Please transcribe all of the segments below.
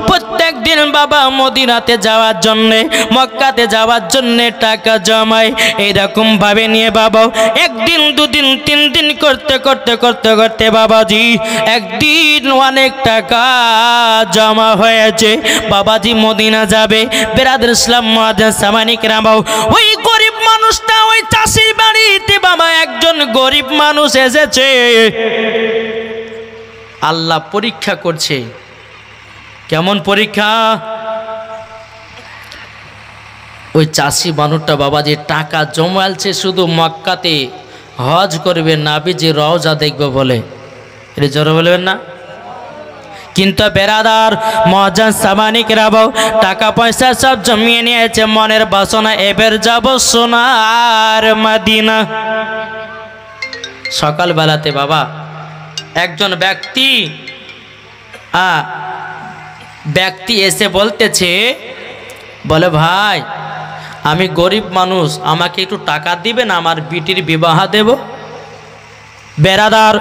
প্রত্যেক দিন বাবা মদিনাতে যাওয়ার জন্য মক্কাতে যাওয়ার জন্য টাকা জমায় এইরকম ভাবে নিয়ে বাবা একদিন দুদিন তিন দিন করতে করতে করতে করতে বাবাজি একদিন অনেক টাকা জমা হয়েছে বাবাজি মদিনা যাবে বেরাদর ইসলাম মুআজ্জিন সামানিক রামাও ওই গরিব মানুষটা ওই চাষির বাড়িতে বাবা একজন গরিব মানুষ এসেছে আল্লাহ পরীক্ষা করছে কেমন পরীক্ষা ওই চাষি মানুষটা বাবাজি টাকা জমালছে শুধু মক্কাতে হজ করবে নবীজি রওজা দেখবে বলে এটা জোরে বলবেন না কিন্তু বেরাদার মুআজ্জিন সামানিক রামাও টাকা পয়সা সব জমিয়ে নিয়েছে মনের বাসনা এবার যাব সোনার মদিনা সকাল বেলাতে বাবা একজন ব্যক্তি এসে বলতেছে বলে ভাই আমি গরিব মানুষ আমাকে একটু টাকা দিবেন আমার বিটির বিবাহ দেব বেরাদার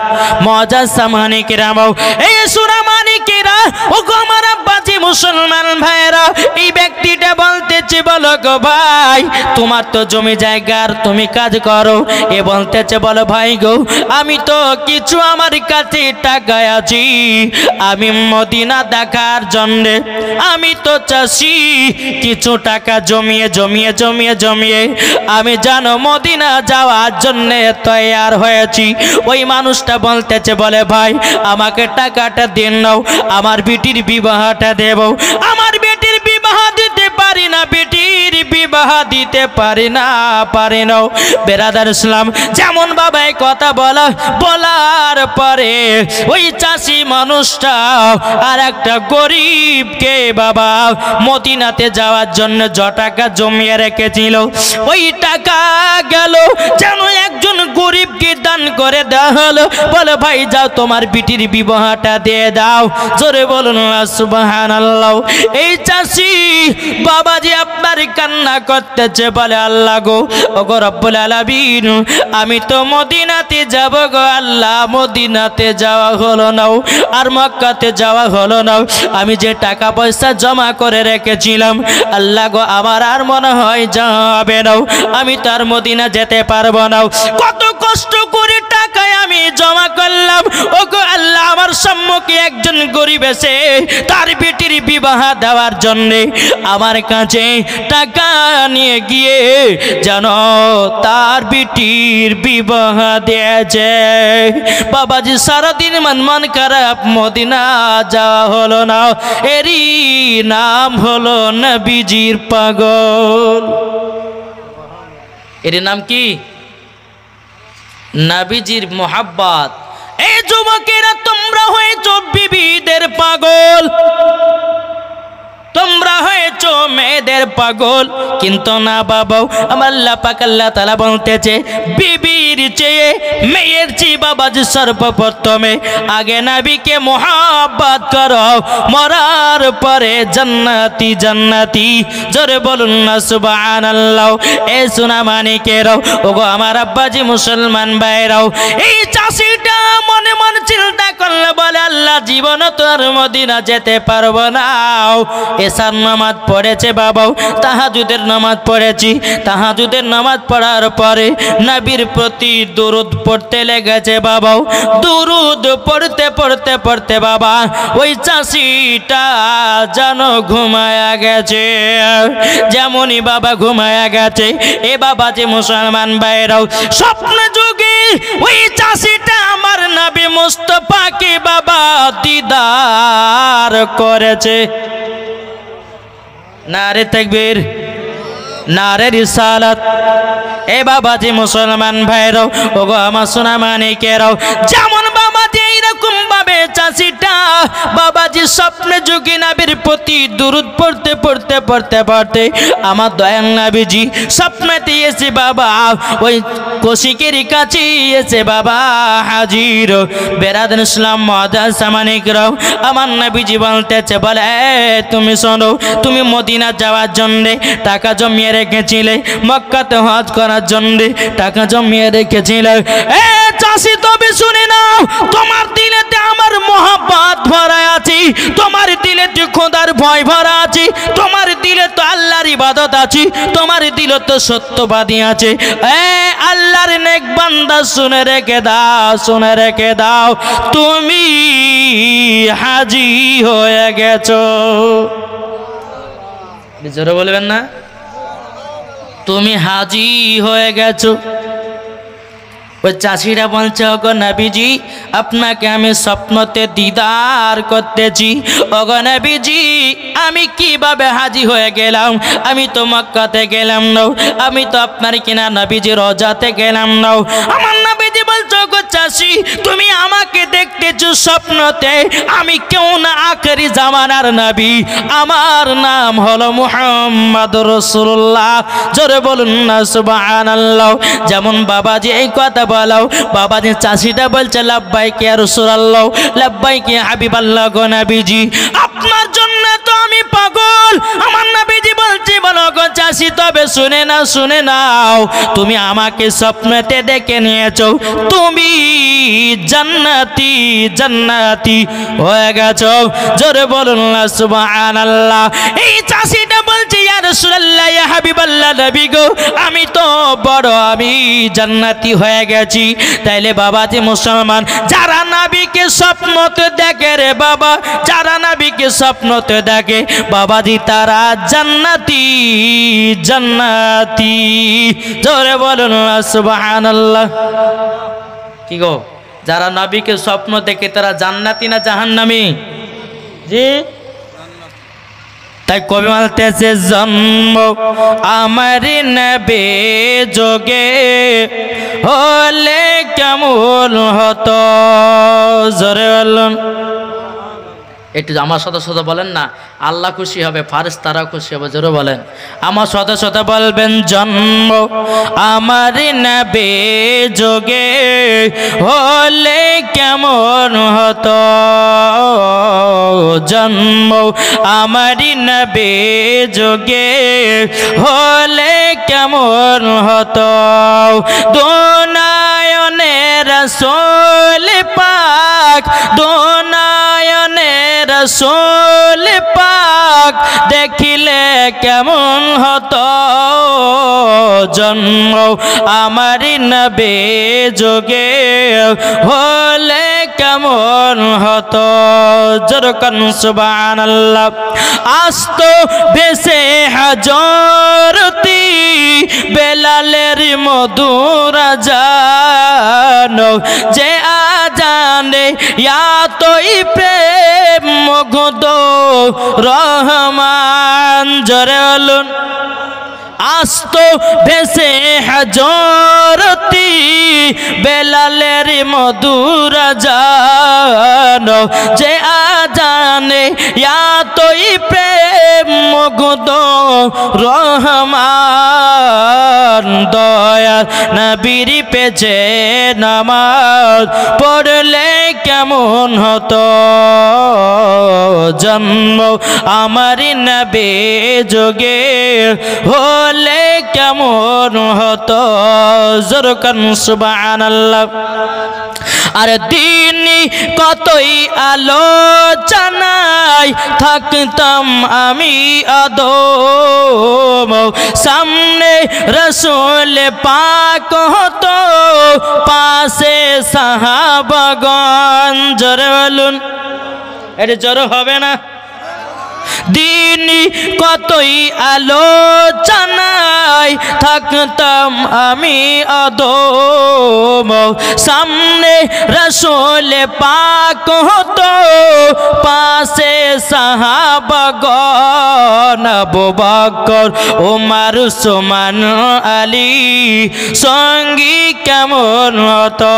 মুআজ্জিন সামানিক রামাও এই সুরামানিকেরা ও গো আমার আব্বাজি মুসলমান ভাইরা এই ব্যক্তিটা বলতেছে বলো গো ভাই তোমার তো জমি জায়গার তুমি কাজ করো এ বলতেছে বলো ভাই গো আমি তো কিছু আমার কাছে টাকা আছে আমি মদিনা দেখার জন্য আমি তো চাষি কিছু টাকা জমিয়ে জমিয়ে জমিয়ে জমিয়ে আমি জানো মদিনা যাওয়ার জন্য তৈয়ার হয়েছি ওই মানুষটা বলতেছে বলে ভাই আমাকে টাকাটা দিন নাও আমার বিটির বিবাহটা দেব আমার বেটির বিবাহ দিতে পারি না বেটির বিবাহ দিতে পারি না বেরাদার ইসলাম যেমন বাবা এই কথা বলার পরে ওই চাষি মানুষটা আর একটা গরিবকে বাবা মদিনাতে যাওয়ার জন্য যে টাকা জমিয়ে রেখেছিল ওই টাকা গেল যেন একজন গরিবকে দান করে দেওয়া হলো বলে ভাই যাও তোমার বিটির বিবাহটা দিয়ে দাও জোরে বলুন সুবহানাল্লাহ এই চাষি বাবাজি আপনার কান্না করতেছে বলে আল্লাহ গো ওগো রব্বুল আলামিন আমি তো মদিনাতে যাব গো আল্লাহ মদিনাতে যাওয়া হলো না আর মক্কাতে যাওয়া হলো না আমি যে টাকা পয়সা জমা করে রেখেছিলাম আল্লাহ গো আমার আর মনে হয় যাবে না আমি তার মদিনা যেতে পারবো না কত কষ্ট করে টাকায় আমি জমা করলাম ওগো আল্লাহ আমার সম্মুখে একজন গরিব এসে তার বেটির বিবাহ দেওয়ার জন্য আমার কাছে টাকা নিয়ে গিয়ে যেন তার বেটির বিবাহ দিয়েছে বাবাজি সারাদিন মন খারাপ মদিনা যাওয়া হলো না এরই নাম হলো নবীজির পাগল এর নাম কি নবীজির মোহাব্বত এই যুবকেরা তোমরা হয়েছো বিবিদের পাগল তোমরা হয়েছো মেয়েদের পাগল কিন্তু না বাবা আমার আল্লাহ পাক আল্লাহ তাআলা বলতেছে বিবির চেয়ে মেয়ের চেয়ে বাবাজি সর্বপ্রথমে আগে নবীকে মোহাব্বত করো মরার পরে জান্নাতি জান্নাতি জোরে বলুন না সুবহানাল্লাহ এ সোনা মানিকেরাও ওগো আমার আব্বাজি মুসলমান ভাইরাও এই চাষিটা মনে মনে চিন্তা করলে বলে আল্লাহ জীবন তো আর মদিনা যেতে পারবো না এসার নামাজ পড়েছে বাবাও তাহাজ্জুদের নামাজ পড়েছি তাহাজ্জুদের নামাজ পড়ার পরে নবীর প্রতি দুরূদ পড়তে লেগেছে বাবাও দুরূদ পড়তে পড়তে পড়তে বাবা ওই চাষিটা যেন ঘুমায়া গেছে যেমনই বাবা ঘুমায়া গেছে এ বাবা যে মুসলমান ভাইরাও স্বপ্ন যুগে ওই চাষিটা আমার নবী মুস্তাফাকে বাবা দিদার করেছে নারে তাকবীর নারে রিসালাত এ বাবাজি মুসলমান ভাইরাও ওগো আমার সোনা মানিকেরাও যেমন বাবাজি এইরকম ভাবে চাষিটা বাবাজি স্বপ্নে যোগী নবীর প্রতি দুরূদ পড়তে পড়তে পড়তে পড়তে আমার দয়াল নবীজি স্বপ্নেতে এসে বাবা ওই কশিকের কাছে এসে বাবা হাজির বেরাদার ইসলাম মুআজ্জিন সামানিকরাও আমার নবীজি বলতেছে বলে তুমি শোনো তুমি মদিনা যাওয়ার জন্য টাকা জমিয়ে রেখেছিলে মক্কাতে হজ করার জন্য টাকা জমিয়ে রেখেছিলে চাষি তবে শুনে নাও, তোমার দিলেতে আমার মহব্বত ভরা আছে, তোমার দিলেতে খোদার ভয় ভরা আছে, তোমার দিলে তো আল্লাহর ইবাদত আছে, তোমার দিলে তো সত্যবাদী আছে। আল্লাহর নেক বান্দা শুনে রেখে দাও, শুনে রেখে দাও, তুমি হাজি হয়ে গেছো। জোরে বলবেন না? তুমি হাজি হয়ে গেছো। ওই চাষিরা বলছে, ওগো নবীজি আপনাকে আমি স্বপ্নতে দিদার করতেছি। ওগো নবীজি আমি কিভাবে হাজি হয়ে গেলাম? আমি তো মক্কাতে গেলাম না, আমি তো আপনার কিনা নবীজি রোজাতে গেলাম না। আমার নবীজি বলছে, ওগো চাষি তুমি আমাকে দেখতেছো স্বপ্নতে, আমি কেউ না, আখেরি জামানার নবী, আমার নাম হলো মুহাম্মদুর রাসূলুল্লাহ। জোরে বলুন না সুবহানাল্লাহ। যেমন বাবাজি এই কথা বলো, বাবাজি চাষিটা বলছে লাব্বাইক ইয়া রাসূলুল্লাহ, লাব্বাইক ইয়া হাবিবাল্লাহ গো নবীজি, আপনার জন্য তো আমি পাগল। আমার নবীজি বলছে, বলো গো চাষি তবে শুনে নাও, শুনে নাও, তুমি আমাকে স্বপ্নেতে দেখে নিয়েছো, তুমি জান্নাতি, জান্নাতি হয়ে গেছো। জোরে বলুন না সুবহানাল্লাহ। এই চাষিটা বলছে, ইয়া রাসূলুল্লাহ ইয়া হাবিবাল্লাহ নবী গো, আমি তো বড়, আমি জান্নাতি হয়ে গেছি। তাইলে বাবাজি মুসলমান, যারা নবীকে স্বপ্নতে দেখে রে বাবা, যারা নবীকে স্বপ্নতে দেখে বাবাজি, তারা জান্নাতি, জান্নাতি। জোরে বলুন না সুবহানাল্লাহ। কি গো, যারা নবীকে স্বপ্ন দেখে তারা জান্নাতি না জাহান্নামী? জি, তাই কবি বলতেছে, জন্ম আমার নবী যোগে হলে কেমন হতো। জোরে বলুন, একটু আমার সাথে সাথে বলেন না, আল্লাহ খুশি হবে, ফারেশতারা খুশি হবে। জোরে বলেন, আমার সাথে সাথে বলবেন, জন্ম আমার নবী যোগে হলে কেমন হতো, জন্ম আমার নবী যোগে হলে কেমন হতো, দোনায়নে রাসূল পাক, দোনায়নে রাসূল পাক দেখিলে কেমন হতো, জন্ম আমার নবী যোগে হলে কেমন হতো। জোরকান সুবহানাল্লাহ। আস্ত ভেসে হাজরতি বেলালের মধুর আজান, যে আজানে ইয়াতই প্রেম মুগ্ধ রহমান। জোরে বলুন, আস্ত ভেসে হাজরতি বেলালের মধুর আজান, যে আজানে ইয়াতই প্রেম মুগ্ধ রহমান। দয়াল নবীর পেছে নামাজ পড়লে কেমন হতো, জন্ম আমার নবী যোগে হলে কেমন হতো। জোরকান সুবহানাল্লাহ। আর দিনই কতই আলোচনায় থাকতাম আমি আদম, সামনে রাসূল পাক হতো, পাশে সাহাবাগণ। জোরে বলুন, এটা জোর হবে না? দিনই কতই আলোচনায় থাকতাম আমি আদম, সামনে রাসূল পাক হতো, পাশে সাহাবাগণ। আবু বকর ওমর উসমান আলী সঙ্গী কেমন হতো,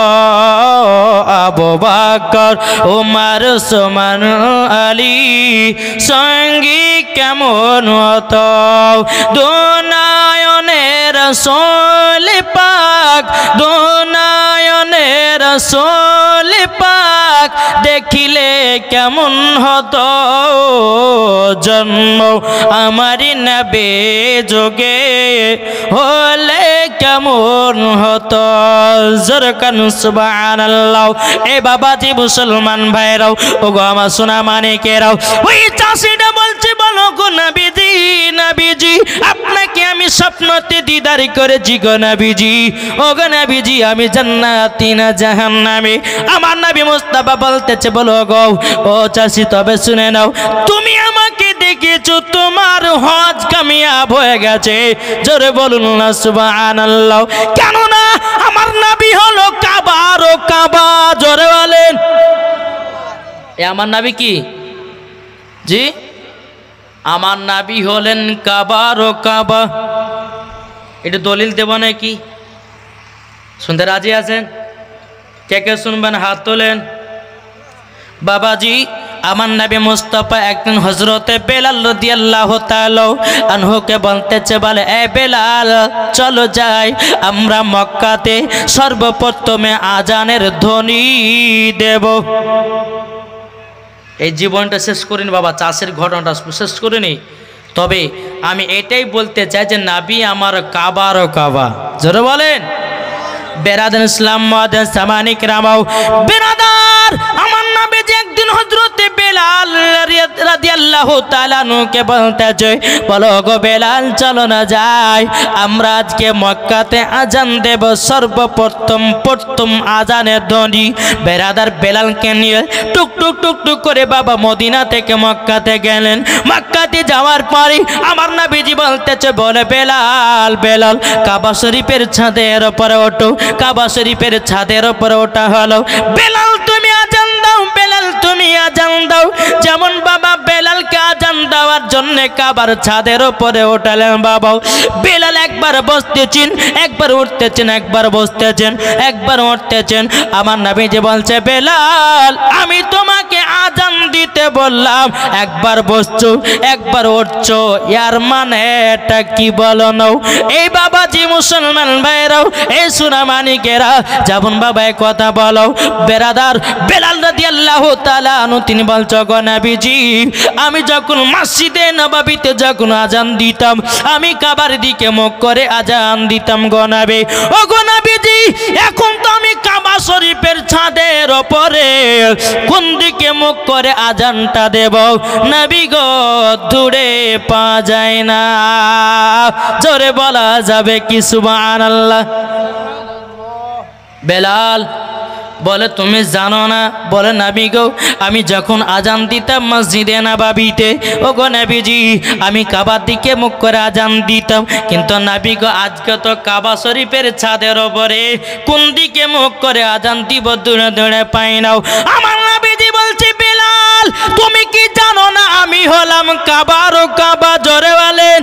আবু বকর ওমর উসমান আলী সঙ্গী কেমন হতো, দুনায়নে রাসূল পাক, দুনায়নে রাসূল পাক দেখিলে কেমন হতো, জন্ম আমার নবী যোগে হলে কেমন হতো। জোরে কান সুবহানাল্লাহ। এ বাবাজি মুসলমান ভাইরাও, ও গো আমার সোনা মানিকেরাও, ওই চাষিটা বলছে, বলো গো নবীজি, নবীজি আপনাকে আমি স্বপ্নতে দিদার করেছি গো নবীজি। ও গো নবীজি আমি জান্নাতি না জাহান্নামী? আমার নবী মুস্তাফা বলতেছে, বলো গো ও চাষি তবে শুনে নাও, তুমি আমাকে দেখেছো, তোমার হজ কামিয়াব হয়ে গেছে। জোরে বলুন না সুবহানাল্লাহ। কেননা আমার নবী হলো কাবার ও কাবা। জোরে বলেন, এ আমার নবী কি? জি, আমার নবী হলেন কাবার ও কাবা। এটা দলিল দেব নাকি? শুনতে রাজি আছেন? কে কে শুনবেন হাত তোলেন। বাবাজি আমার নবী মুস্তাফা একদিন হযরতে বেলাল রাদিয়াল্লাহু তাআলা আনহুকে বলতেছে, বলে এ বেলাল চলো যাই, আমরা মক্কাতে সর্বপ্রথমে আজানের ধ্বনি দেব। এই জীবনটা শেষ করিনি বাবা, চাষের ঘটনাটা শেষ করিনি। তবে আমি এটাই বলতে চাই যে নবী আমার কাবার ও কাবা। জোরে বলেন। বেরাদার ইসলাম মুআদ্দিন সামানি কিরামাও, বেরাদার আমার নবী যে একদিন হযরতে বেলাল রাদিয়াল্লাহু তাআলা আনহুকে বলতেছে, বলো গো বেলাল চলো না যাই, আমরা আজকে মক্কাতে আজান দেব, সর্বপ্রথম আজানের ধ্বনি। বেরাদার বেলালকে নিয়ে টুক টুক টুক টুক করে বাবা মদিনা থেকে মক্কাতে গেলেন। মক্কাতে যাওয়ার পরে আমার নবীজি বলতেছে, বলে বেলাল, বেলাল কাবা শরীফের ছাদের উপরে ওঠো। কাবা শরীফের ছাদের উপরে ওঠা হলো। বেলাল তুমি আজান দাও, বেলাল তুমি আজান দাও। যেমন বাবা বেলালকে আজান দেওয়ার জন্য কাবার ছাদের উপরে ওঠালেন বাবা। বেলাল একবার বসতেছেন, একবার উঠতেছেন, একবার বসতেছেন, একবার উঠতেছেন। আমার নবীজি বলছে, বেলাল আমি তোমাকে আজান দিতে বললাম, একবার বসছো একবার উঠছো, ইয়ার মানে এটা কি বলো নাও? এই বাবাজি মুসলমান ভাইরাও, এই সোনা মানিকেরা, যেমন বাবা কথা বলো। বেরাদার বেলাল রাদিয়াল্লাহু তাআলা আনহু তিনি বলছো, গো নবীজি আমি যখন মসজিদে নববীতে যখন আজান দিতাম, আমি কাবার দিকে মুখ করে আজান দিতাম গো নবী। ও গো নবীজি এখন তো আমি কাবা শরীফের ছাদের উপরে, কোন দিকে মুখ করে আজানটা দেব নবী গো দূরে পাওয়া যায় না। জোরে বলা যাবে কি সুবহানাল্লাহ? বেলাল বলে, তুমি জানো না? বলে, নবী গো আমি যখন আজান দিতাম মসজিদে নববীতে, ও গো নবীজি আমি কাবার দিকে মুখ করে আজান দিতাম, কিন্তু নবী গো আজকে তো কাবা শরীফের ছাদের উপরে, কোন দিকে মুখ করে আজান দিব দূরে দূরে পাই নাও। আমার নবীজি বলছে, বেলাল তুমি কি জানো না আমি হলাম কাবার ও কাবা? জোরে বলেন।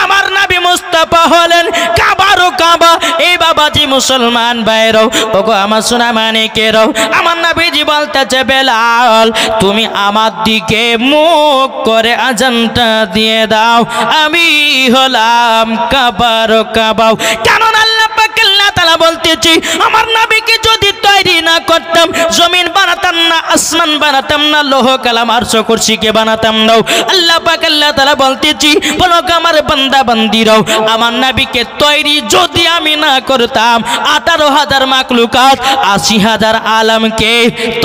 আমার নবী মুস্তাফা হলেন কাবার ও কাবা। এই বাবাজি মুসলমান ভাইরাও, ওগো আমার সোনা মানিকেরাও, আমার নবীজি বলতেছে, বেলাল তুমি আমার দিকে মুখ করে আজানটা দিয়ে দাও, আমি হলাম কাবার ও কাবা। কেন আল্লাহ পাক আল্লাহ তাআলা বলতেছি, আমার নবীকে যদি তৈরি না করতাম, জমিন বানাতাম না, আসমান বানাতাম না, লৌহ কালাম আরশ কুরসিকে বানাতাম না। আল্লাহ পাক আল্লাহ তাআলা বলতেছি, বলো আমার বান্দা বান্দিরাও, আমার নবীকে তৈরি যদি আমি না করতাম, 18,000 মাখলুকাত 80,000 আলমকে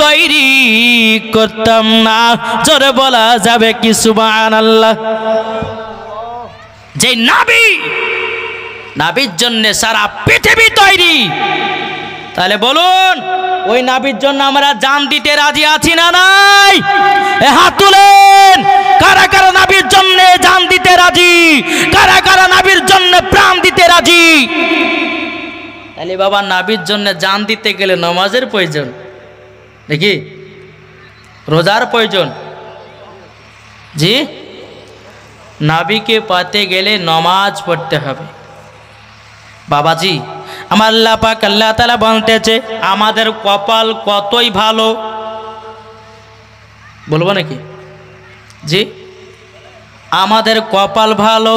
তৈরি করতাম না। জোরে বলা যাবে কি সুবহানাল্লাহ? যে নবী, নবীর জন্য সারা পৃথিবী তৈরি, তাহলে বলুন ওই নবীর জন্য আমরা জান দিতে রাজি আছি না নাই? এ হাত তুলেন, কারা কারা নবীর জন্য জান দিতে রাজি, কারা কারা নবীর জন্য প্রাণ দিতে রাজি? তাহলে বাবা নবীর জন্য জান দিতে গেলে নামাজের প্রয়োজন, দেখি রোজার প্রয়োজন। জি, নবীকে পেতে গেলে নামাজ পড়তে হবে। বাবাজি আমার আল্লাহ পাক আল্লাহ তাআলা বলতেছে, আমাদের কপাল কতই ভালো, বলবো নাকি? জি, আমাদের কপাল ভালো।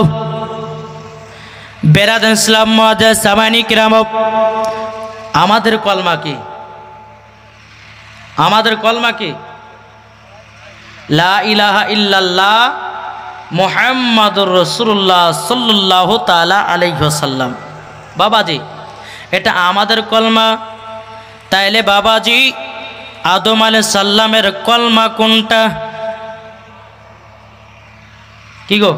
বেরাদার ইসলাম মুআদ্দিন সামানি কিরাম, আমাদের কলমা কি? আমাদের কলমা কি? লা ইলাহা ইল্লাল্লাহ মুহাম্মাদুর রাসূলুল্লাহ সাল্লাল্লাহু তাআলা আলাইহি ওয়াসাল্লাম। বাবাজি এটা আমাদের কলমা, তাইলে বাবাজি আদম আলাইহিস সালামের কলমা কোনটা? কি গো?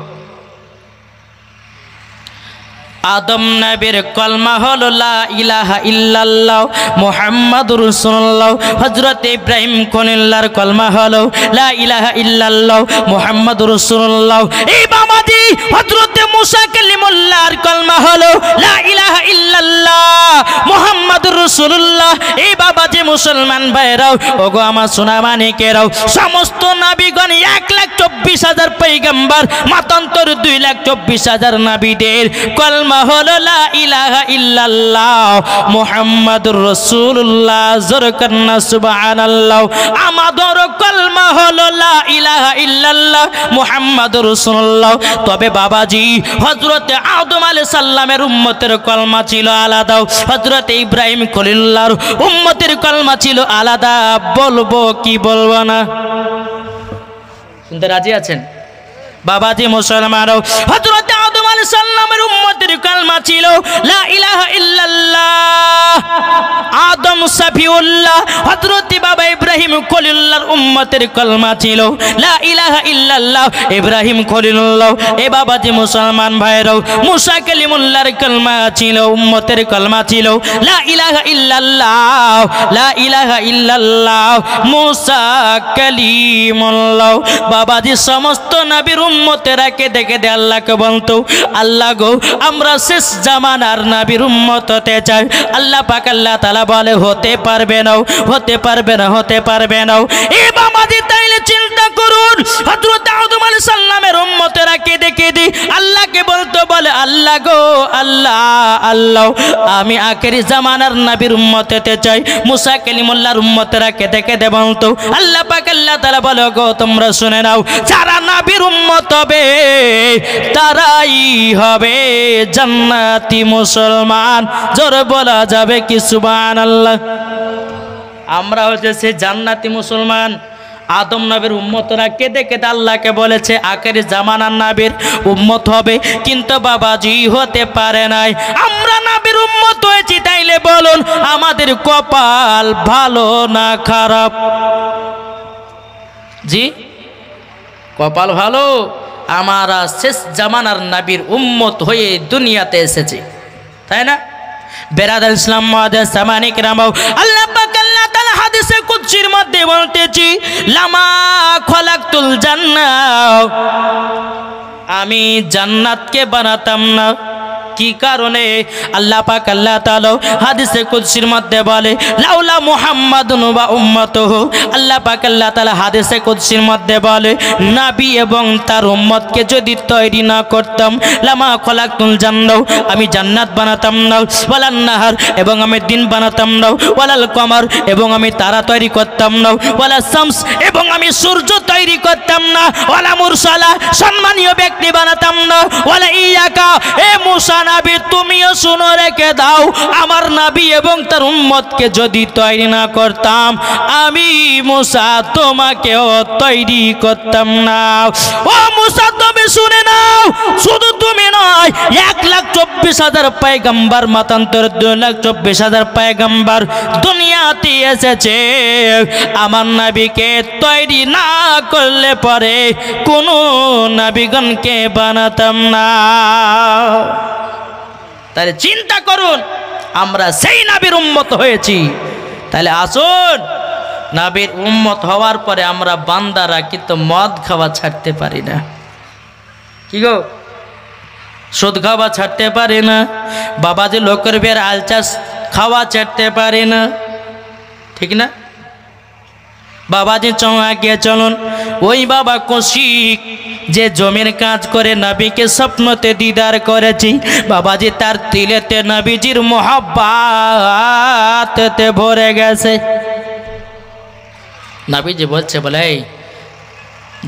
আদম নবীর কলমা হলো লা ইলাহা ইল্লাল্লাহ মুহাম্মাদুর রাসূলুল্লাহ। হযরত ইব্রাহিম খলিলুল্লাহর কলমা হলো লা ইলাহা ইল্লাল্লাহ মুহাম্মাদুর রাসূলুল্লাহ। এই বাবাজি হযরত মুসা কালিমুল্লাহর কলমা হলো লা ইলাহা ইল্লাল্লাহ মুহাম্মাদুর রাসূলুল্লাহ। এই বাবাজি মুসলমান ভাইরাও, ওগো আমার সোনা মানিকেরাও, সমস্ত নবীগণ 1,24,000 পয়গম্বর, মাতান্তর 2,24,000 নবীদের কলমা হলো লা ইলাহা ইল্লাল্লাহ মুহাম্মাদুর রাসূলুল্লাহ। জোরকান্না সুবহানাল্লাহ। আমাদের কলমা হলো লা ইলাহা ইল্লাল্লাহ মুহাম্মাদুর রাসূলুল্লাহ। তবে বাবাজি হযরত আদম আলাইহিস সালামের উম্মতের কলমা ছিল আলাদা, হযরত ইব্রাহিম খলিলুল্লাহর উম্মতের কলমা ছিল আলাদা। বলবো কি বলবো না? শুনতে রাজি আছেন বাবাজি মুসলমানও? হযরত আদম আলাইহিস সালামের উম্মতের কলমা ছিল লা ইলাহা ইল্লাল্লাহ আদম সাফিউল্লাহ। হযরত বাবা ইব্রাহিম খলিলুল্লাহর উম্মতের কলমা ছিল লা ইলাহা ইল্লাল্লাহ ইব্রাহিম খলিলুল্লাহ। এ বাবাজি মুসলমান ভাইরাও, মুসা কালিমুল্লাহর কলমা ছিল, উম্মতের কলমা ছিল লা ইলাহা ইল্লাল্লাহ লা ইলাহা ইল্লাল্লাহ মুসা কালিমুল্লাহ। বাবাজি সমস্ত নবীর উম্মতেরাকে দেখে দে আল্লাহকে বলতো, আল্লাহ গো আমরা শেষ জামানার নবীর উম্মত হতে চাই। আল্লাহ পাক আল্লাহ তাআলা বলে হতে পারবে না, হতে পারবে না, হতে পারবে না। এ বাবাজি তাইলে চিন্তা করুন, হযরত আদম আলাইহিস সালামের উম্মতেরা কেঁদে কেঁদে আল্লাহকে বলতো, বলে আল্লাহ গো আল্লাহ আল্লাহ আমি আখেরি জামানার নবীর উম্মত হতে চাই। মুসা কালিমুল্লাহর উম্মতেরা কেঁদে কেঁদে বলতো, আল্লাহ পাক আল্লাহ তাআলা বলে গো তোমরা শুনে নাও, যারা নবীর উম্মত হবে তারাই হবে জান্নাতি মুসলমান। জোরে বলা যাবে কি সুবহানাল্লাহ? আমরা হচ্ছে সে জান্নাতি মুসলমান। আদম নবীর উম্মতরা কেঁদে কেঁদে আল্লাহকে বলেছে আখেরি জামানার নবীর উম্মত হবে, কিন্তু বাবাজি হতে পারে নাই। আমরা নবীর উম্মত হয়েছি, তাইলে বলুন আমাদের কপাল ভালো না খারাপ? জি কপাল ভালো, আমরা শেষ জামানার নবীর উম্মত হয়ে দুনিয়াতে এসেছি, তাই না? বেরাদার ইসলাম মুআদ্দাস সামানি কিরামাও, আল্লাহ পাক আল্লাহ তাআলা হাদিসে কুদসির মধ্যে বলতেছি, লামা খলাকতুল জান্নাহ, আমি জান্নাতকে বানাতাম না। কি কারণে? আল্লাহ পাক আল্লাহ তাআলা হাদিসে কুদসির মধ্যে বলে, লাউলা মুহাম্মাদুন ওয়া উম্মাতুহু, আল্লাহ পাক আল্লাহ তাআলা হাদিসে কুদসির মধ্যে বলে, নবী এবং তার উম্মতকে যদি তৈরি না করতাম, লামা খলাকতুল জান্নাহ, আমি জান্নাত বানাতাম না, ওয়ালান নাহার, এবং আমি দিন বানাতাম না, ওয়ালাল কমার, এবং আমি তারা তৈরি করতাম না, ওয়ালা শামস, এবং আমি সূর্য তৈরি করতাম না, ওয়ালা মুরসালা, সম্মানীয় ব্যক্তি বানাতাম না, ওয়ালা ইয়াকা, এ মুসা নবী তুমিও শুনে রেখে দাও, আমার নবী এবং তার উম্মতকে যদি তৈরি না করতাম, আমি মুসা তোমাকেও তৈরি করতাম না। ও মুসা তুমি শুনে নাও, শুধু তুমি নয়, 1,24,000 পয়গম্বর, মাতান্তর 2,24,000 পয়গম্বর দুনিয়াতে এসেছে। আমার নবীকে তৈরি না করলে পরে কোন নবীগণকে বানাতাম না। তাহলে চিন্তা করুন, আমরা সেই নবীর উম্মত হয়েছি। তাহলে আসুন, নবীর উম্মত হওয়ার পরে আমরা বান্দারা কিন্তু মদ খাওয়া ছাড়তে পারি না। কি গো? সুদ খাওয়া ছাড়তে পারি না, বাবাজি লোকের বের আলচাস খাওয়া ছাড়তে পারি না, ঠিক না? বাবাজি আগে চলুন, ওই বাবা কৌশিক যে জমির কাজ করে নবীকে স্বপ্নতে দিদার করেছি, বাবাজি তার তিলেতে নবীজির মোহাব্বতে ভরে গেছে। নবীজি বলছে, বলে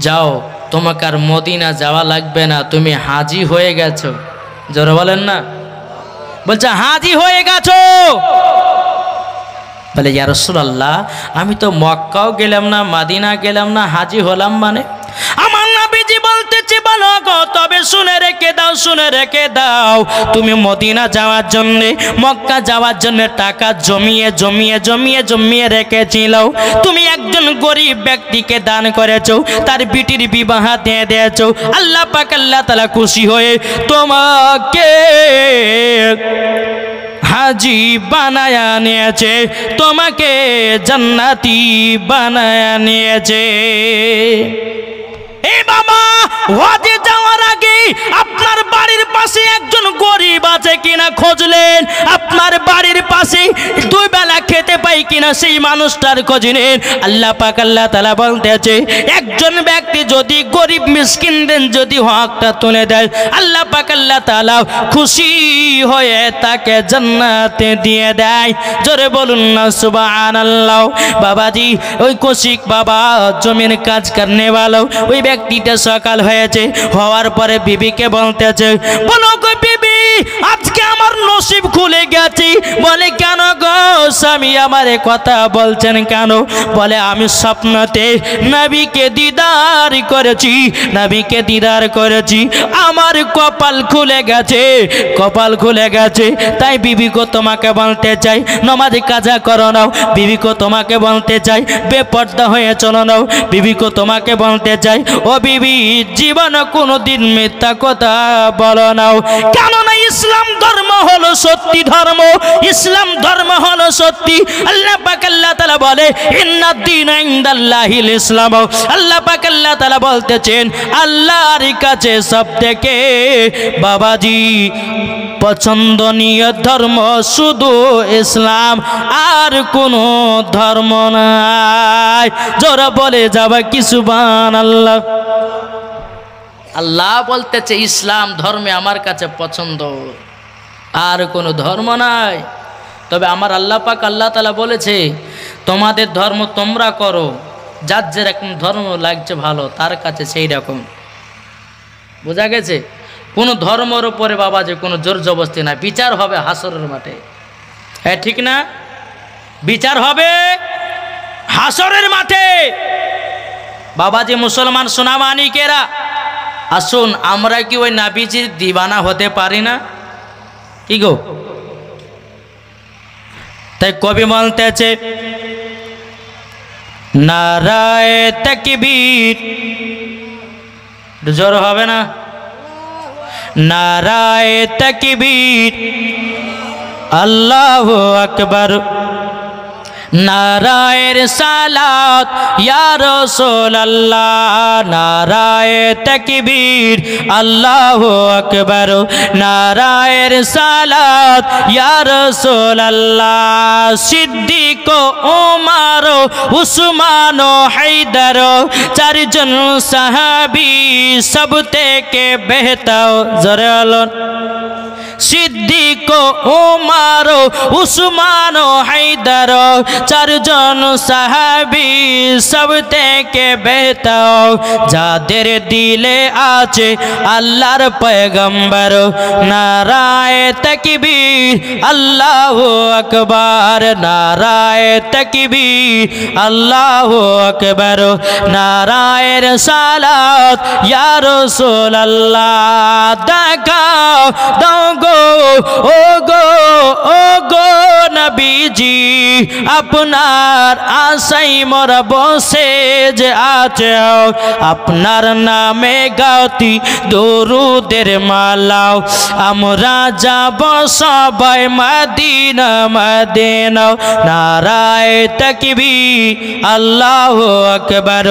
যাও, তোমাকে আর মদিনা যাওয়া লাগবে না, তুমি হাজি হয়ে গেছো। জোরে বলেন না? বলছে হাজি হয়ে গেছো। বলে ইয়া রাসূলুল্লাহ, আমি তো মক্কাও গেলাম না, মদিনা গেলাম না, হাজি হলাম মানে? আমার নবীজি বলতেছে, বলো গো, তবে শুনে রেখে দাও, শুনে রেখে দাও, তুমি মদিনা যাওয়ার জন্য, মক্কা যাওয়ার জন্য টাকা জমিয়ে জমিয়ে জমিয়ে জমিয়ে রেখেছিল। তুমি একজন গরিব ব্যক্তিকে দান করেছো, তার বিটির বিবাহ দিয়ে দিয়েছো। আল্লাহ পাক আল্লাহ তাআলা খুশি হয়ে তোমাকে হাজি বানায়া নিয়েছে, তোমাকে জান্নাতি বানায়া নিয়েছে। এই বাবা, হজে যাওয়ার আগে আপনার বাড়ির পাশে একজন গরিব আছে কিনা খুঁজলেন, আপনার বাড়ির পাশে দুই বেলা খেতে পাই কিনা সেই মানুষটার খোঁজ নেন। আল্লাহ পাক আল্লাহ তাআলা বলতেছে, একজন ব্যক্তি যদি গরিব মিসকিনদের যদি হকটা তুলে দেয়, আল্লাহ পাক আল্লাহ তাআলা খুশি হয়ে তাকে জান্নাতে দিয়ে দেয়। জোরে বলুন না সুবহানাল্লাহ। বাবাজি, ওই কৌশিক বাবা জমির কাজ করনে वाला, ওই ব্যক্তিটা সকাল হয়েছে, হওয়ার পরে বিবিকে বলতেছে, বলো গো বিবি, আজকে আমার নসিব খুলে গেছে। বলে কেন গো স্বামী, আমারে কথা বলছেন কেন? বলে আমি স্বপ্নতে নবীকে দিদার করেছি, নবীকে দিদার করেছি, আমার কপাল খুলে গেছে, কপাল খুলে গেছে। তাই বিবিকে তোমাকে বলতে চাই, নামাজ কাজা করো নাও। বিবিকে তোমাকে বলতে চাই, বেপর্দা হয়ে চলো নাও। বিবিকে তোমাকে বলতে চাই, ও বিবি, জীবন কোনোদিন মিথ্যা কথা বলো নাও। কেননা ইসলাম ধর্ম হলো সত্যি ধর্ম, ইসলাম ধর্ম হলো সত্যি। আল্লাহ পাক আল্লাহ তাআলা বলে, ইন্নাদ দীনা ইনদাল্লাহিল ইসলাম। আল্লাহ পাক আল্লাহ তাআলা বলতেছেন, আল্লাহর কাছে সবথেকে বাবাজি পছন্দনীয় ধর্ম শুধু ইসলাম, আর কোনো ধর্ম নাই। জোরে বলে যাবে কি সুবহানাল্লাহ। আল্লাহ বলতেছে, ইসলাম ধর্মে আমার কাছে পছন্দ, আর কোনো ধর্ম নাই। তবে আমার আল্লাহ পাক আল্লাহ তাআলা বলেছে, তোমাদের ধর্ম তোমরা করো, যার যেরকম ধর্ম লাগছে ভালো তার কাছে সেই রকম। বোঝা গেছে? কোনো ধর্মের উপরে বাবা যে কোনো জোর জবরদস্তি না, বিচার হবে হাসরের মাঠে। হ্যাঁ ঠিক না? বিচার হবে হাসরের মাঠে। বাবাজি মুসলমান সোনামানিকেরা, আসুন আমরা কি ওই নাবিজির দিওয়ানা হতে পারি না? কি গো? তাই কবি বলতেছে, নারায়ে তাকবীর, জোর হবে না? নারায়ে তাকবীর, আল্লাহু আকবার, নারায়ে রিসালাত ইয়া রাসূলুল্লাহ, নারায়ে তাকবীর, আল্লাহু আকবার, নারায়ে রিসালাত ইয়া রাসূলুল্লাহ। সিদ্দিক, ওমর, উসমান, হায়দার, চারজন সাহাবী সব থেকে বেহতর। জোরে বলুন। সিদ্দিক, ওমর, উসমান, হায়দার, চারজন সাহাবী সব থেকে বেহতর। যাদের দিলে আছে আল্লাহর পয়গম্বর, নারায়ে তাকবীর, আল্লাহু আকবার, নারায়ে তাকবীর, আল্লাহু আকবার, নারায়ে রিসালাত ইয়া রাসূলুল্লাহ। দেখাও দাও গো, ও গো, ও গো নবীজি, আপনার আশাই মোরা বসে যে আছে, আপনার নামে গাওতি দরুদের মালাও, আমরা যাব সবাই মদিনা মদিনা। নারায়ে তাকবীর, আল্লাহু আকবার,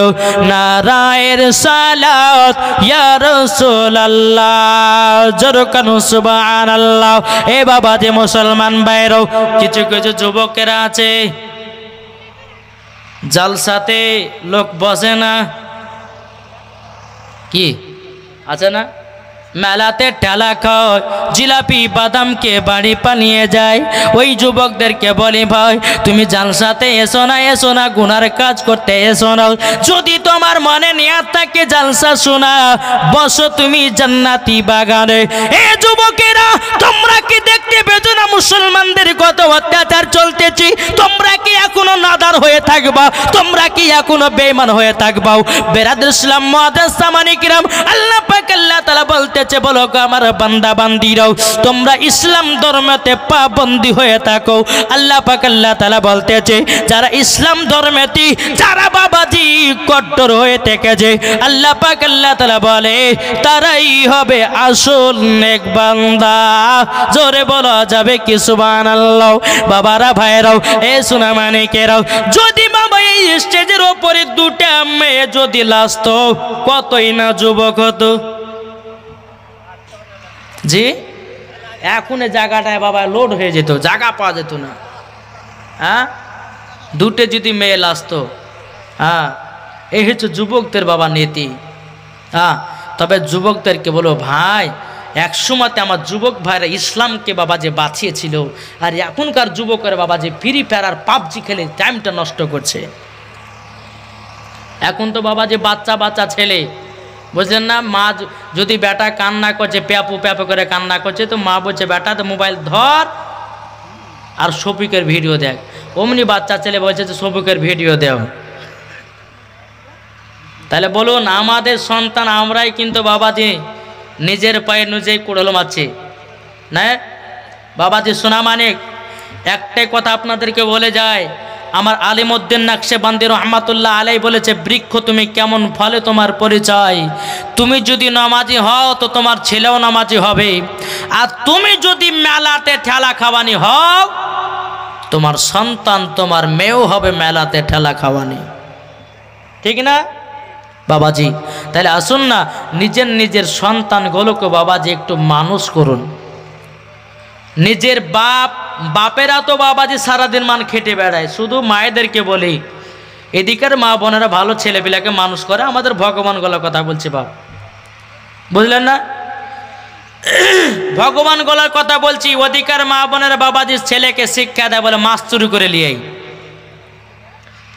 নারায়ে রিসালাত ইয়া রাসূলুল্লাহ। জোরে কানু সুবহানাল্লাহ। এ বাবা যে মুসলমান ভাইরাও, কিছু কিছু যুবকেরা আছে জালসাতে লোক বসে না, কি আছে না, মেলাতে ঠেলা খায়, জিলাপি বাদামকে বাড়ি পানিয়ে যায়। ওই যুবকদেরকে বলি, ভাই তুমি জালসাতে এসো না, এসো না, গুনার কাজ করতে এসো না। যদি তোমার মনে নিয়ত থাকে জালসা শোনা, বসো তুমি জান্নাতি বাগানে। এ যুবকেরা, তোমরা কি দেখতে পেছো না মুসলমানদের কত অত্যাচার চলতেছে? তোমরা কি এখনো নাদার হয়ে থাকবা? তোমরা কি এখনো বেঈমান হয়ে থাকবা? বেরাদর ইসলাম মুআদ্দাস সামানিকরাম, আল্লাহ পাক আল্লাহ তাআলা বলতেছে, বলো গো আমার বান্দা বান্দিরাও, তোমরা ইসলাম ধর্মেতে পাবন্দী হয়ে থাকো। আল্লাহ পাক আল্লাহ তাআলা বলতেছে, যারা ইসলাম ধর্মেতে যারা বাবাজি কট্টর হয়ে থেকেছে, আল্লাহ পাক আল্লাহ তাআলা বলে তারাই হবে আসল নেক বান্দা। জোরে বলা যাবে কি সুবহানাল্লাহ। বাবারা ভাইরাও, এ সোনা মানিকেরাও, যদি বাবা এই স্টেজের ওপরে দুটা মেয়ে যদি লাস্ত, কতই না যুবক হতো। জি, এখন জায়গাটায় বাবা লোড হয়ে যেত, জায়গা পাওয়া যেত না। হ্যাঁ, দুটো যদি মেয়ে লাসতো, হ্যাঁ, এই হচ্ছে যুবকদের বাবা নীতি। হ্যাঁ, তবে যুবকদেরকে বলো ভাই, এক সময়তে আমার যুবক ভাইরা ইসলামকে বাবা যে বাঁচিয়েছিল, আর এখনকার যুবকের বাবা যে ফ্রি ফায়ার আর পাবজি খেলে টাইমটা নষ্ট করছে। এখন তো বাবা যে বাচ্চা বাচ্চা ছেলে, বুঝলেন না, মা যদি বেটা কান্না করছে, প্যাপু প্যাপু করে কান্না করছে, তো মা বলছে বেটা তো মোবাইল ধর আর শফিকের ভিডিও দেখ। অমনি বাচ্চা ছেলে বলছে যে শফিকের ভিডিও দেও। তাহলে বলুন, আমাদের সন্তান আমরাই কিন্তু বাবাজি নিজের পায়ে নিজেই কুড়াল মারছি না। বাবাজি সোনা মানিক, একটাই কথা আপনাদেরকে বলে যায়, আমার আলিমউদ্দিন নকশবন্দি রহমাতুল্লাহ আলাইহি বলেছে, বৃক্ষ তুমি কেমন ফলে তোমার পরিচয়। তুমি যদি নামাজি হও তো তোমার ছেলেও নামাজি হবে, আর তুমি যদি মেলাতে ঠেলা খাওয়ানি হও, তোমার সন্তান তোমার মেয়েও হবে মেলাতে ঠেলা খাওয়ানি। ঠিক না বাবাজি? তাহলে আসুন না, নিজের নিজের সন্তানগুলোকে বাবাজি একটু মানুষ করুন। নিজের বাপেরা তো বাবাজি সারাদিন মান খেটে বেড়ায়, শুধু মায়েদেরকে বলি এদিকের মা বোনেরা ভালো ছেলেপিলাকে মানুষ করে। আমাদের ভগবানগুলোর কথা বলছি বাপ, বুঝলেন না? ভগবানগুলোর কথা বলছি, ওদিকের মা বোনেরা বাবাজি ছেলেকে শিক্ষা দেয় বলে মাছ চুরি করে লিয়ে,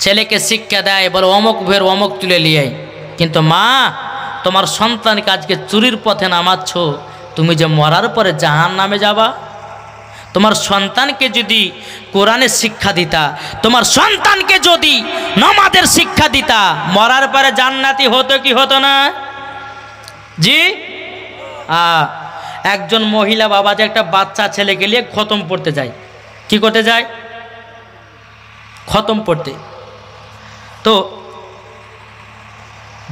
ছেলেকে শিক্ষা দেয় বলে অমুক ভের অমুক তুলে লিয়ে। কিন্তু মা, তোমার সন্তানকে আজকে চুরির পথে নামাচ্ছ, তুমি যে মরার পরে জাহান্নামে যাবা। তোমার সন্তানকে যদি কোরআনের শিক্ষা দিতা, তোমার সন্তানকে যদি নামাজের শিক্ষা দিতা, মরার পরে জান্নাতি হতো কি হতো না? জি, একজন মহিলা বাবা যে একটা বাচ্চা ছেলেকে নিয়ে খতম পড়তে যায়। কি করতে যায়? খতম পড়তে। তো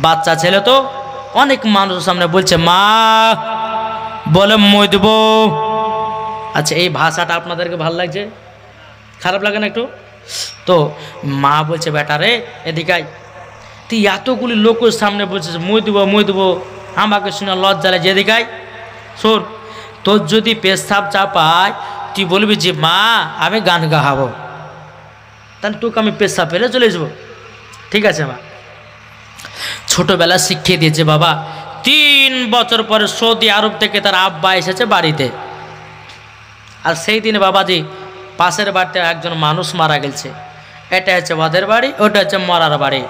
বাচ্চা ছেলে তো অনেক মানুষের সামনে বলছে মা বলে মই দেব। আচ্ছা, এই ভাষাটা আপনাদেরকে ভালো লাগছে? খারাপ লাগে না একটু? তো মা বলছে বেটা রে এদিকে আয়, তুই এতগুলি লোকের সামনে বলছিস মই দেবো মই দেবো, আমাকে শুনে লজ্জা লাগে। এদিকে আয়, শোন, তোর যদি পেশাব চাপায় তুই বলবি যে মা আমি গান গাহাবো, তাহলে তোকে আমি পেশাব ফেলে চলে যাবো। ঠিক আছে মা? ছোটবেলা শিখিয়ে দিয়েছে বাবা। 3 বছর পরে সৌদি আরব থেকে তার আব্বা এসেছে বাড়িতে, আর সেই দিনে বাবাজি পাশের বাড়িতে একজন মানুষ মারা গেছে। এটা হচ্ছে ওদের বাড়ি, ওটা হচ্ছে মরার বাড়ি।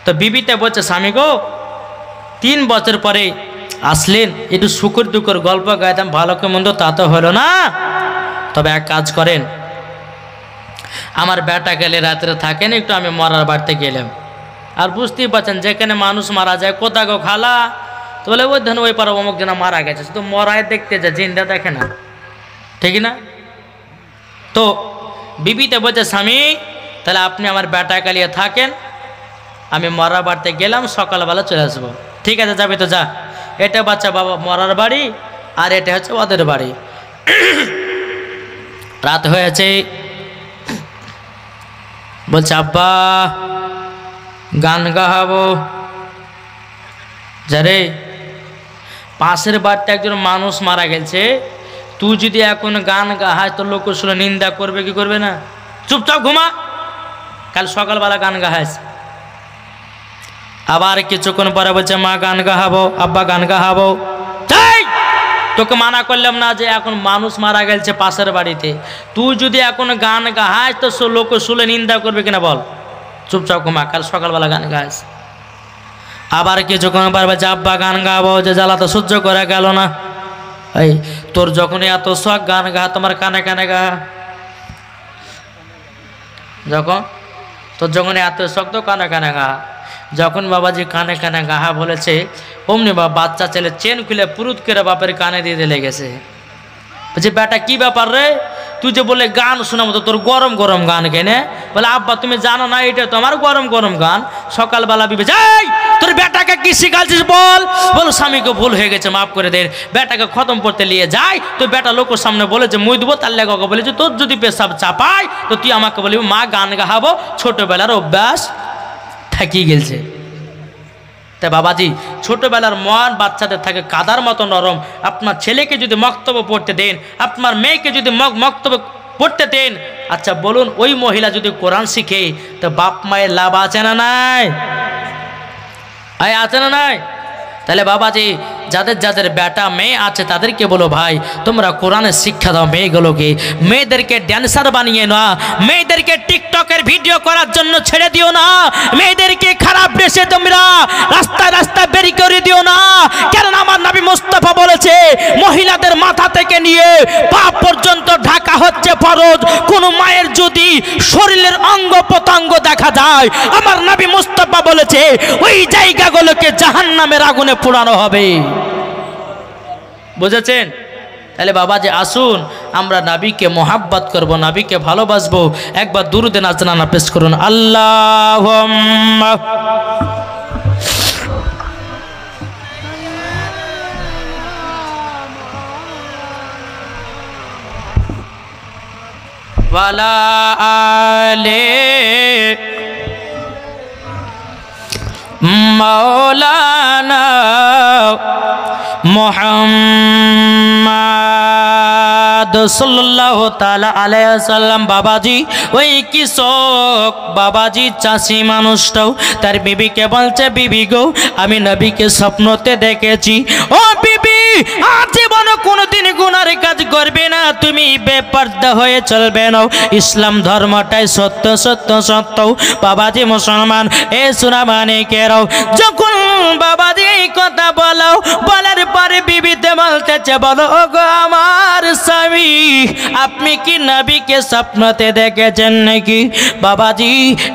তো বিবিতে বলছে স্বামী গো, 3 বছর পরে আসলেন, একটু শুকুর দুকুর গল্প গাইতাম, ভালো কি মন্দ তা তো হলো না। তবে এক কাজ করেন, আমার বেটা গেলে রাত্রে থাকেন একটু, আমি মরার বাড়িতে গেলাম। আর বুঝতেই পারছেন যেখানে মানুষ মারা যায়, কোথা গো খালা, তো বলে ওই ধন ওই পারে অমুক জনা মারা গেছে, শুধু মরায় দেখতে যায়, জিন্দা দেখে না। ঠিক না? তো বিবিতে বলছে স্বামী তাহলে আপনি আমার বেটা কালিয়ে থাকেন, আমি মরার বাড়িতে গেলাম, সকালবেলা চলে আসবো। ঠিক আছে যাবি তো যা। এটা বাচ্চা বাবা মরার বাড়ি, আর এটা হচ্ছে ওদের বাড়ি। রাত হয়েছে, বলছে আব্বা গান গাহাবো। যারে পাশের বাড়িতে একজন মানুষ মারা গেছে, তুই যদি এখন গান গাহাস তো লোক শুনে নিন্দা করবে কি করবে না? চুপচাপ ঘুমা, কাল সকালবেলা গান গাহাস। আবার কিছুক্ষণ পরে বলছে মা গান গাহাবো, আব্বা গান গাহাবো। তোকে মানা করলাম না যে এখন মানুষ মারা গেছে পাশের বাড়িতে, তুই যদি এখন গান গাহাস তো লোক শুনে নিন্দা করবে কিনা বল? চুপচাপ ঘুমা, কাল সকালবেলা গান গাহাস। আবার কিছুক্ষণ পর বলছে আব্বা গান গাবো, যে জ্বালা তো সহ্য করা গেল না। এই তোর যখন এত শখ গান গা, তোমার কানে কানে গা। যখন তোর যখন এত শখ তো কানে কানে গা। যখন বাবাজি কানে কানে গাহা বলেছে অমনি বাচ্চা ছেলে চেন খুলে পুরুত করে বাপের কানে দিয়ে লেগেছে। বলছে বেটা কি ব্যাপার রে, তুই যে বলে গান শোনা মতো তোর গরম গরম গান কেনে? বলে আব্বা তুমি জানো না এটা তো আমার গরম গরম গান। সকালবেলা বিবে যাই তোর বেটাকে কি শিখালছিস বল। বলো স্বামীকে ভুল হয়ে গেছে মাফ করে দে, বেটাকে খতম করতে নিয়ে যাই তো বেটা লোকের সামনে বলেছে মই দেবো, তার লেগে বলেছে তোর যদি পেশাব চাপাই তো তুই আমাকে বলবি মা গান গাহাবো, ছোটবেলার অভ্যাস থাকিয়ে গেছে। তাই বাবাজি ছোটবেলার মন বাচ্চাদের থাকে কাদার মতো নরম। আপনার ছেলেকে যদি মক্তব্য পড়তে দেন, আপনার মেয়েকে যদি মক্তব্য পড়তে দেন, আচ্ছা বলুন ওই মহিলা যদি কোরআন শিখে তো বাপ মায়ের লাভ আছে না নাই? আছে না নাই? তাহলে বাবাজি যাদের যাদের বেটা মেয়ে আছে তাদেরকে বলো ভাই তোমরা কোরআনের শিক্ষা দাও মেয়েগুলোকে। মেয়েদেরকে ড্যান্সার বানিয়ে না, মেয়েদেরকে টিকটকের ভিডিও করার জন্য ছেড়ে দিও না, মেয়েদেরকে খারাপ ড্রেসে তোমরা রাস্তায় রাস্তায় বেরি করে দিও না। কারণ আমার নবী মুস্তাফা বলেছে মহিলাদের মাথা থেকে নিয়ে পা পর্যন্ত ঢাকা হচ্ছে ফরজ। কোন মায়ের যদি শরীরের অঙ্গ প্রত্যঙ্গ দেখা যায় আমার নবী মুস্তাফা বলেছে ওই জায়গাগুলোকে জাহান্নামের আগুনে পোড়ানো হবে। বুঝেছেন? তাহলে বাবাজি আসুন আমরা নবীকে মোহাব্বত করব, নবীকে ভালোবাসবো। একবার দুরুদে নাজরানা পেশ করুন। আল্লাহুম্মা ওয়ালা আলে মাওলানা মুহাম্মদ সাল্লাল্লাহু তাআলা আলাইহি ওয়াসাল্লাম। বাবাজি ওই কৃষক বাবাজি চাষি মানুষটাও তার বিবিকে বলছে বিবি গো আমি নবীকে স্বপ্নতে দেখেছি। ও বিবি জীবন কোনোদিন গুনার কাজ করবে না, তুমি বেপরদা হয়ে চলবে না। ইসলাম ধর্মটাই সত্য সত্য সত্য। বাবাজি মুসলমান এ সোনা মানিকেরাও যখন বাবাজি এই কথা বলাও বলার পরে বিবিতে বলতেছে বলো ও গো আমার স্বামী আপনি কি নবীকে স্বপ্নতে দেখেছেন নাকি? বাবাজি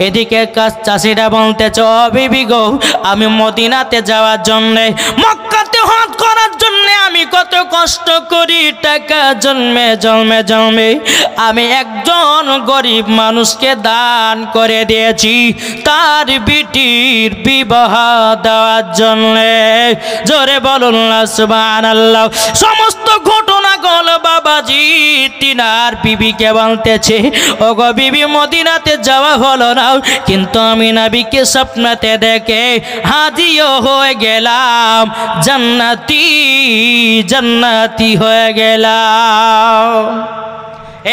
এদিকে চাষিরা বলতেছে ও বিবি গো আমি মদিনাতে যাওয়ার জন্যে মক্কাতে হজ করার জন্যে আমি কত কষ্ট করি, টাকা জন্মে জন্মে জন্মে আমি একজন গরিব মানুষকে দান করে দিয়েছি তার বিটির বিবাহ দেওয়ার জন্যে। জোরে বলুন না সুবহানাল্লাহ। সমস্ত ঘটনা গল বাবাজি তিনার বিবিকে বলতেছে ও গো বিবি মদিনাতে যাওয়া হলো না কিন্তু আমি নবীকে স্বপ্নতে দেখে হাজিও হয়ে গেলাম, জান্নাতি জান্নাতি হয়ে গেলাম।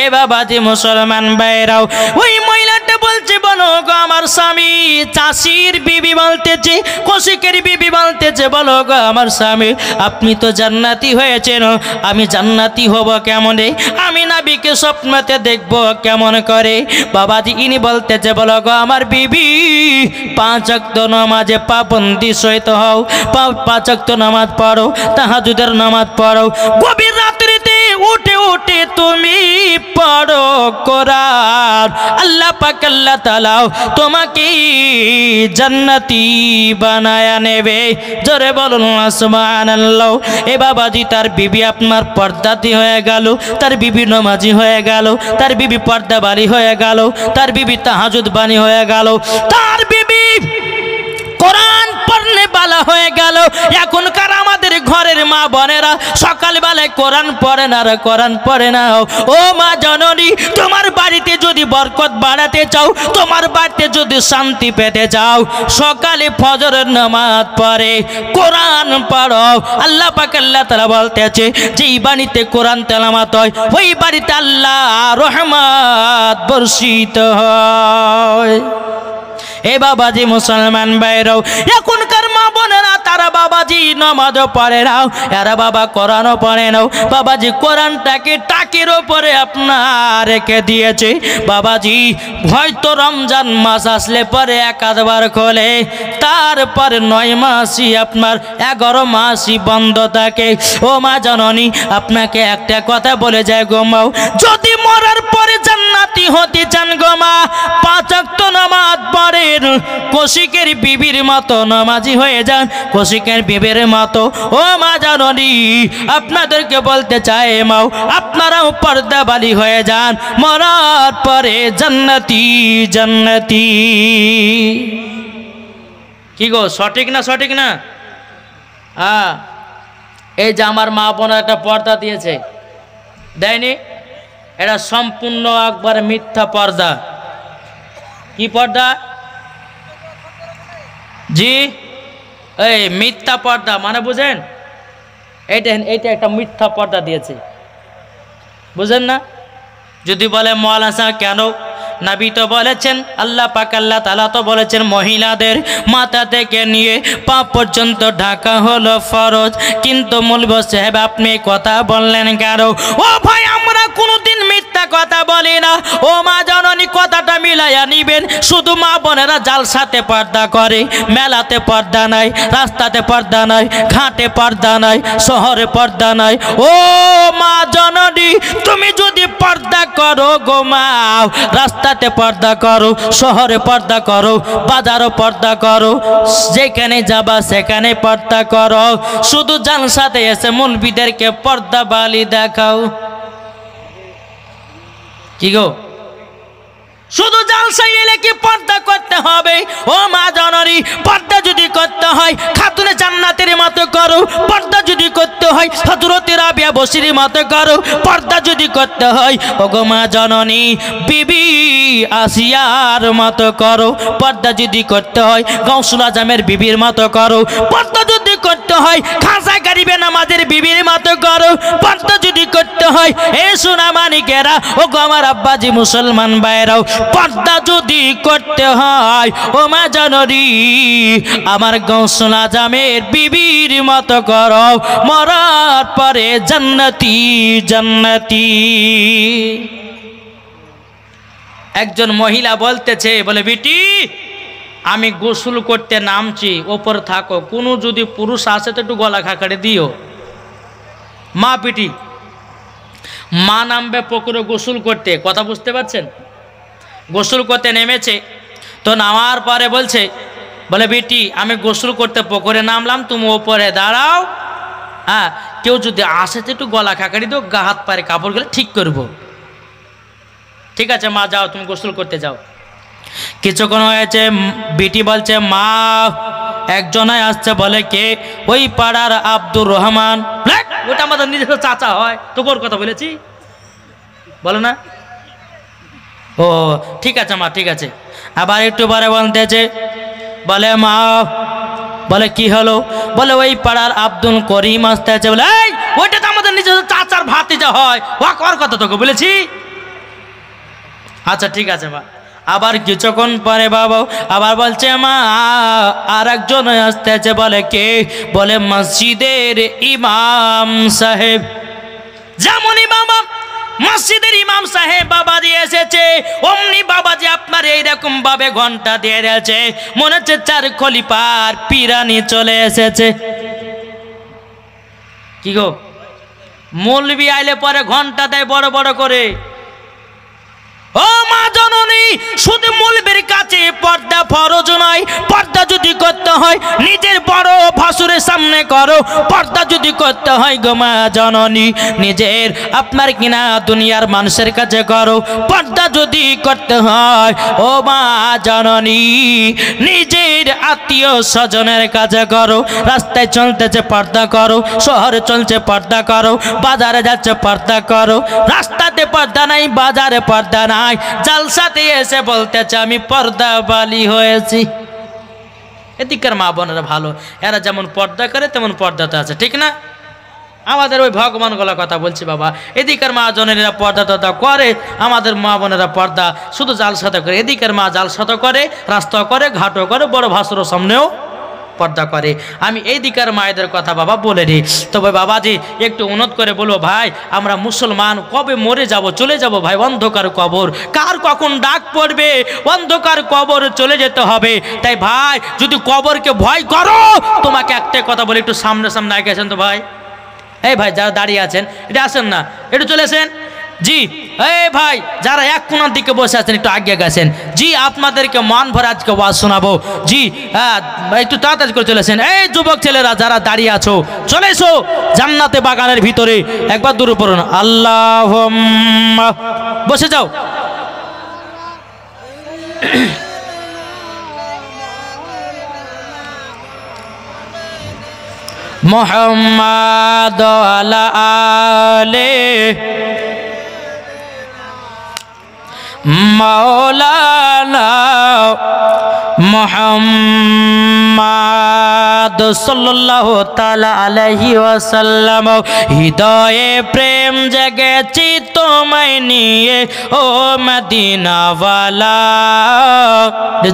এ বাবাজি মুসলমান ভাইরাও ওই মহিলাটা বলছে বলো গো আমার স্বামী। চাষির বিবি বলতেছে কৌশিকের বিবি বলতেছে বলো গো আমার স্বামী আপনি তো জান্নাতি হয়েছেন, আমি জান্নাতি হব কেমনে? আমি নবীকে স্বপ্নতে দেখব কেমন করে? বাবাজি ইনি বলতেছে বলো গো আমার বিবি 5 ওয়াক্ত নামাজে পাবন্দি সহিত হও, 5 ওয়াক্ত নামাজ পড়ো, তাহাজ্জুদের নামাজ পড়ো, গভীর রাত্রিতে উঠে উঠে তুমি পড়ো কোরআন। আল্লাহ পাক আল্লাহ তাআলা তোমাকে জান্নাতি বানায়া নেবে। জোরে বলুন সুবহানাল্লাহ। এ বাবাজি তার বিবি আপনার পর্দাতি হয়ে গেল, তার বিবি নামাজি হয়ে গেল, তার বিবি পর্দাবাড়ি হয়ে গেল, তার বিবি তাহাজ্জুদ বাণী হয়ে গেল, তার বিবি কোরআন পড়নে বালা হয়ে গেল। এখনকার আমাদের ঘরের মা বোনেরা সকালবেলায় কোরআন পড়ে না, কোরআন পড়ে না। ও মা জননী তোমার বাড়িতে যদি বরকত বাড়াতে চাও, তোমার বাড়িতে যদি শান্তি পেতে চাও, সকালে ফজরের নামাজ পড়ে কোরআন পড়ো। আল্লাহ পাক আল্লাহ তাআলা বলতেছে যেই বাড়িতে কোরআন তেলাওয়াত হয় ওই বাড়িতে আল্লাহ রহমত বর্ষিত হয়। এ বাবাজি মুসলমান ভাইরাও এখনকার মা বোনেরা তারা বাবাজি নামাজও পড়ে নাও, এরা বাবা কোরআনও পড়ে নাও। বাবাজি কোরআনটাকে টাকের ওপরে আপনার রেখে দিয়েছে। বাবাজি হয়তো রমজান মাস আসলে পরে 1-2 বার খোলে, তারপর 9 মাসই আপনার 11 মাসই বন্ধ থাকে। ও মা জননী আপনাকে একটা কথা বলে যায় গো মাও, যদি মরার পরে জান্নাত জান্নাতি হতে চান গো মা, 5 ওয়াক্ত নামাজ পড়েন, কৌশিকের বিবির মতো নামাজি হয়ে যান, কৌশিকের বিবির মতো। ও মা জননী, আপনাদেরকে বলতে চাই মাও, আপনারাও পর্দাবালি হয়ে যান, মরার পরে জান্নাতি জান্নাতি। কি গো, সঠিক না সঠিক না? হ্যাঁ, এই যে আমার মা বোনের একটা পর্দা দিয়েছে, দেয়নি? এটা সম্পূর্ণ একবার মিথ্যা পর্দা। কি পর্দা? জি, এই মিথ্যা পর্দা মানে বুঝেন? এইটা একটা মিথ্যা পর্দা দিয়েছে, বুঝেন না? যদি বলে মৌলানা কেন, নবী তো বলেছেন, আল্লাহ পাক আল্লাহ তাআলা তো বলেছেন মহিলাদের মাথা থেকে নিয়ে পা পর্যন্ত ঢাকা হলো ফরজ। কিন্তু মৌলভী সাহেব আপনি কথা বললেন কেন? ও ভাই, আমরা কোনোদিন মিথ্যা কথা বলি না। ও মা জননী, কথাটা মিলাইয়া নিবেন। শুধু মা বোনেরা জালসাতে পর্দা করে, মেলাতে পর্দা নাই, রাস্তাতে পর্দা নাই, ঘাটে পর্দা নাই, শহরে পর্দা নাই। ও মা জননী, তুমি যদি পর্দা করো গো মা, রাস্তাতে পর্দা করো, শহরে পর্দা করো, বাজারও পর্দা করো, যেখানে যাবা সেখানে পর্দা করো, শুধু জালসাতে এসে মুলবিদেরকে পর্দা বালি দেখাও। কি গো, শুধু জালসায় এলে কি পর্দা করতে হবে? ও মা জননী, পর্দা যদি করতে হয় খাতুনে জান্নাতের মতো করো, পর্দা যদি করতে হয় হযরত রাবিয়া বসরির মতো করো, পর্দা যদি করতে হয় ও গো মা জননী বিবি আসিয়ার মতো করো, পর্দা যদি করতে হয় গাউসুল আজমের বিবির মতো করো, পর্দা যদি করতে হয় খাজা গরিবে নামাজের বিবির মতো করো, পর্দা যদি করতে হয় এ সোনা মানিকেরা ও গো আমার আব্বাজি মুসলমান ভাইরাও, পর্দা যদি করতে হয় ও মা জননী আমার গাউসুল আজমের বিবির মতো করো, মরার পরে জান্নাতি জান্নাতি। একজন মহিলা বলতেছে, বলে বিটি আমি গোসল করতে নামছি, ওপর থাকো, কোনো যদি পুরুষ আসে তো একটু গলা খাকারে দিও। মা বিটি, মা নামবে পুকুরে গোসল করতে, কথা বুঝতে পারছেন? গোসল করতে নেমেছে, তো নামার পরে বলছে, বলে বিটি আমি গোসল করতে পুকুরে নামলাম, তুমি ওপরে দাঁড়াও, হ্যাঁ কেউ যদি আসে তো একটু গলা খাকারি দিও, গা হাত পায়ে কাপড় গেলে ঠিক করবো। ঠিক আছে মা, যাও তুমি গোসল করতে যাও। কিছুক্ষণ হয়েছে, বিটি বলছে মা একজনায় আসছে। বলে কে? ওই পাড়ার আব্দুর রহমান। ওটা আমাদের নিজের চাচা হয়, তোর কথা বলেছি, বলো না? ও ঠিক আছে মা, ঠিক আছে। আবার একটু পরে বলতেছে, বলে মা, বলে কি হলো? বলে ওই পাড়ার আব্দুল করিম আসতে আছে। বলে এই ওইটা তো আমাদের নিজের চাচার ভাতিজা হয়, ওর কথা তোকে বলেছি। আচ্ছা ঠিক আছে মা। আবার কিছুক্ষণ পরে বাবা আবার বলছে মা আর একজন আসতে আছে। বলে কে? বলে মসজিদের ইমাম সাহেব। যেমনই বাবা মসজিদের ইমাম সাহেব বাবাজি এসেছে, অমনি বাবাজি আপনার এইরকম ভাবে ঘন্টা দিয়ে রয়েছে, মনে হচ্ছে 4 খলিফার পিরানি চলে এসেছে। কি গো, মৌলবি আইলে পরে ঘন্টা দেয় বড় বড় করে। ও মা জননী, শুধু মৌলবীর কাছে পর্দা ফরজ নয়, পর্দা যদি করতে হয় নিজের বড় ভাসুরের সামনে করো, পর্দা যদি করতে হয় গো মা জননী নিজের আপনার কিনা দুনিয়ার মানুষের কাছে করো, পর্দা যদি করতে হয় ও মা জননী নিজের আত্মীয় স্বজনের কাছে করো। রাস্তায় চলতেছে পর্দা করো, শহরে চলছে পর্দা করো, বাজারে যাচ্ছে পর্দা করো। রাস্তাতে পর্দা নাই, বাজারে পর্দা নাই, জালসাতে এসে বলতেছে আমি পর্দা বালি হয়েছি। এদিকের মা বোনেরা ভালো, এরা যেমন পর্দা করে তেমন পর্দাতে আছে, ঠিক না? আমাদের ওই ভগবান গলা কথা বলছি বাবা, এদিকের মা জনেরা পর্দা টর্দা করে, আমাদের মা বোনেরা পর্দা শুধু জালসাতে করে। এদিকের মা জালসাতে করে, রাস্তা করে, ঘাটও করে, বড় ভাসুরের সামনেও পর্দা করে। আমি এই দিকের মায়েদের কথা বাবা বলে দিই। তবে বাবাজি একটু অনুরোধ করে বলবো ভাই, আমরা মুসলমান কবে মরে যাব, চলে যাব ভাই অন্ধকার কবর, কার কখন ডাক পড়বে, অন্ধকার কবর চলে যেতে হবে। তাই ভাই যদি কবরকে ভয় করো, তোমাকে একটা কথা বলে একটু সামনে সামনে আগে আসেন তো ভাই। এই ভাই যারা দাঁড়িয়ে আছেন এটা আসেন না, একটু চলে আসেন। জি এই ভাই যারা এক কোণার দিকে বসে আছেন একটু আগে গেছেন। জি আপনাদেরকে মান ভরে আজকে ওয়াজ শোনাবো। জি একটু তাড়াতাড়ি করে চলেছেন। এই যুবক ছেলেরা যারা দাঁড়িয়ে আছো চলে এসো জান্নাতে বাগানের ভিতরে, একবার দূরে পড়ুন আল্লাহুম্মা, বসে যাও। মুহাম্মাদ আলা আলে মাওলানা মুহাম্মাদ সাল্লাল্লাহু তাআলা আলাইহি ওয়াসাল্লাম। হৃদয়ে প্রেম জেগেছি তোমায় নিয়ে ও মদিনাওয়ালা।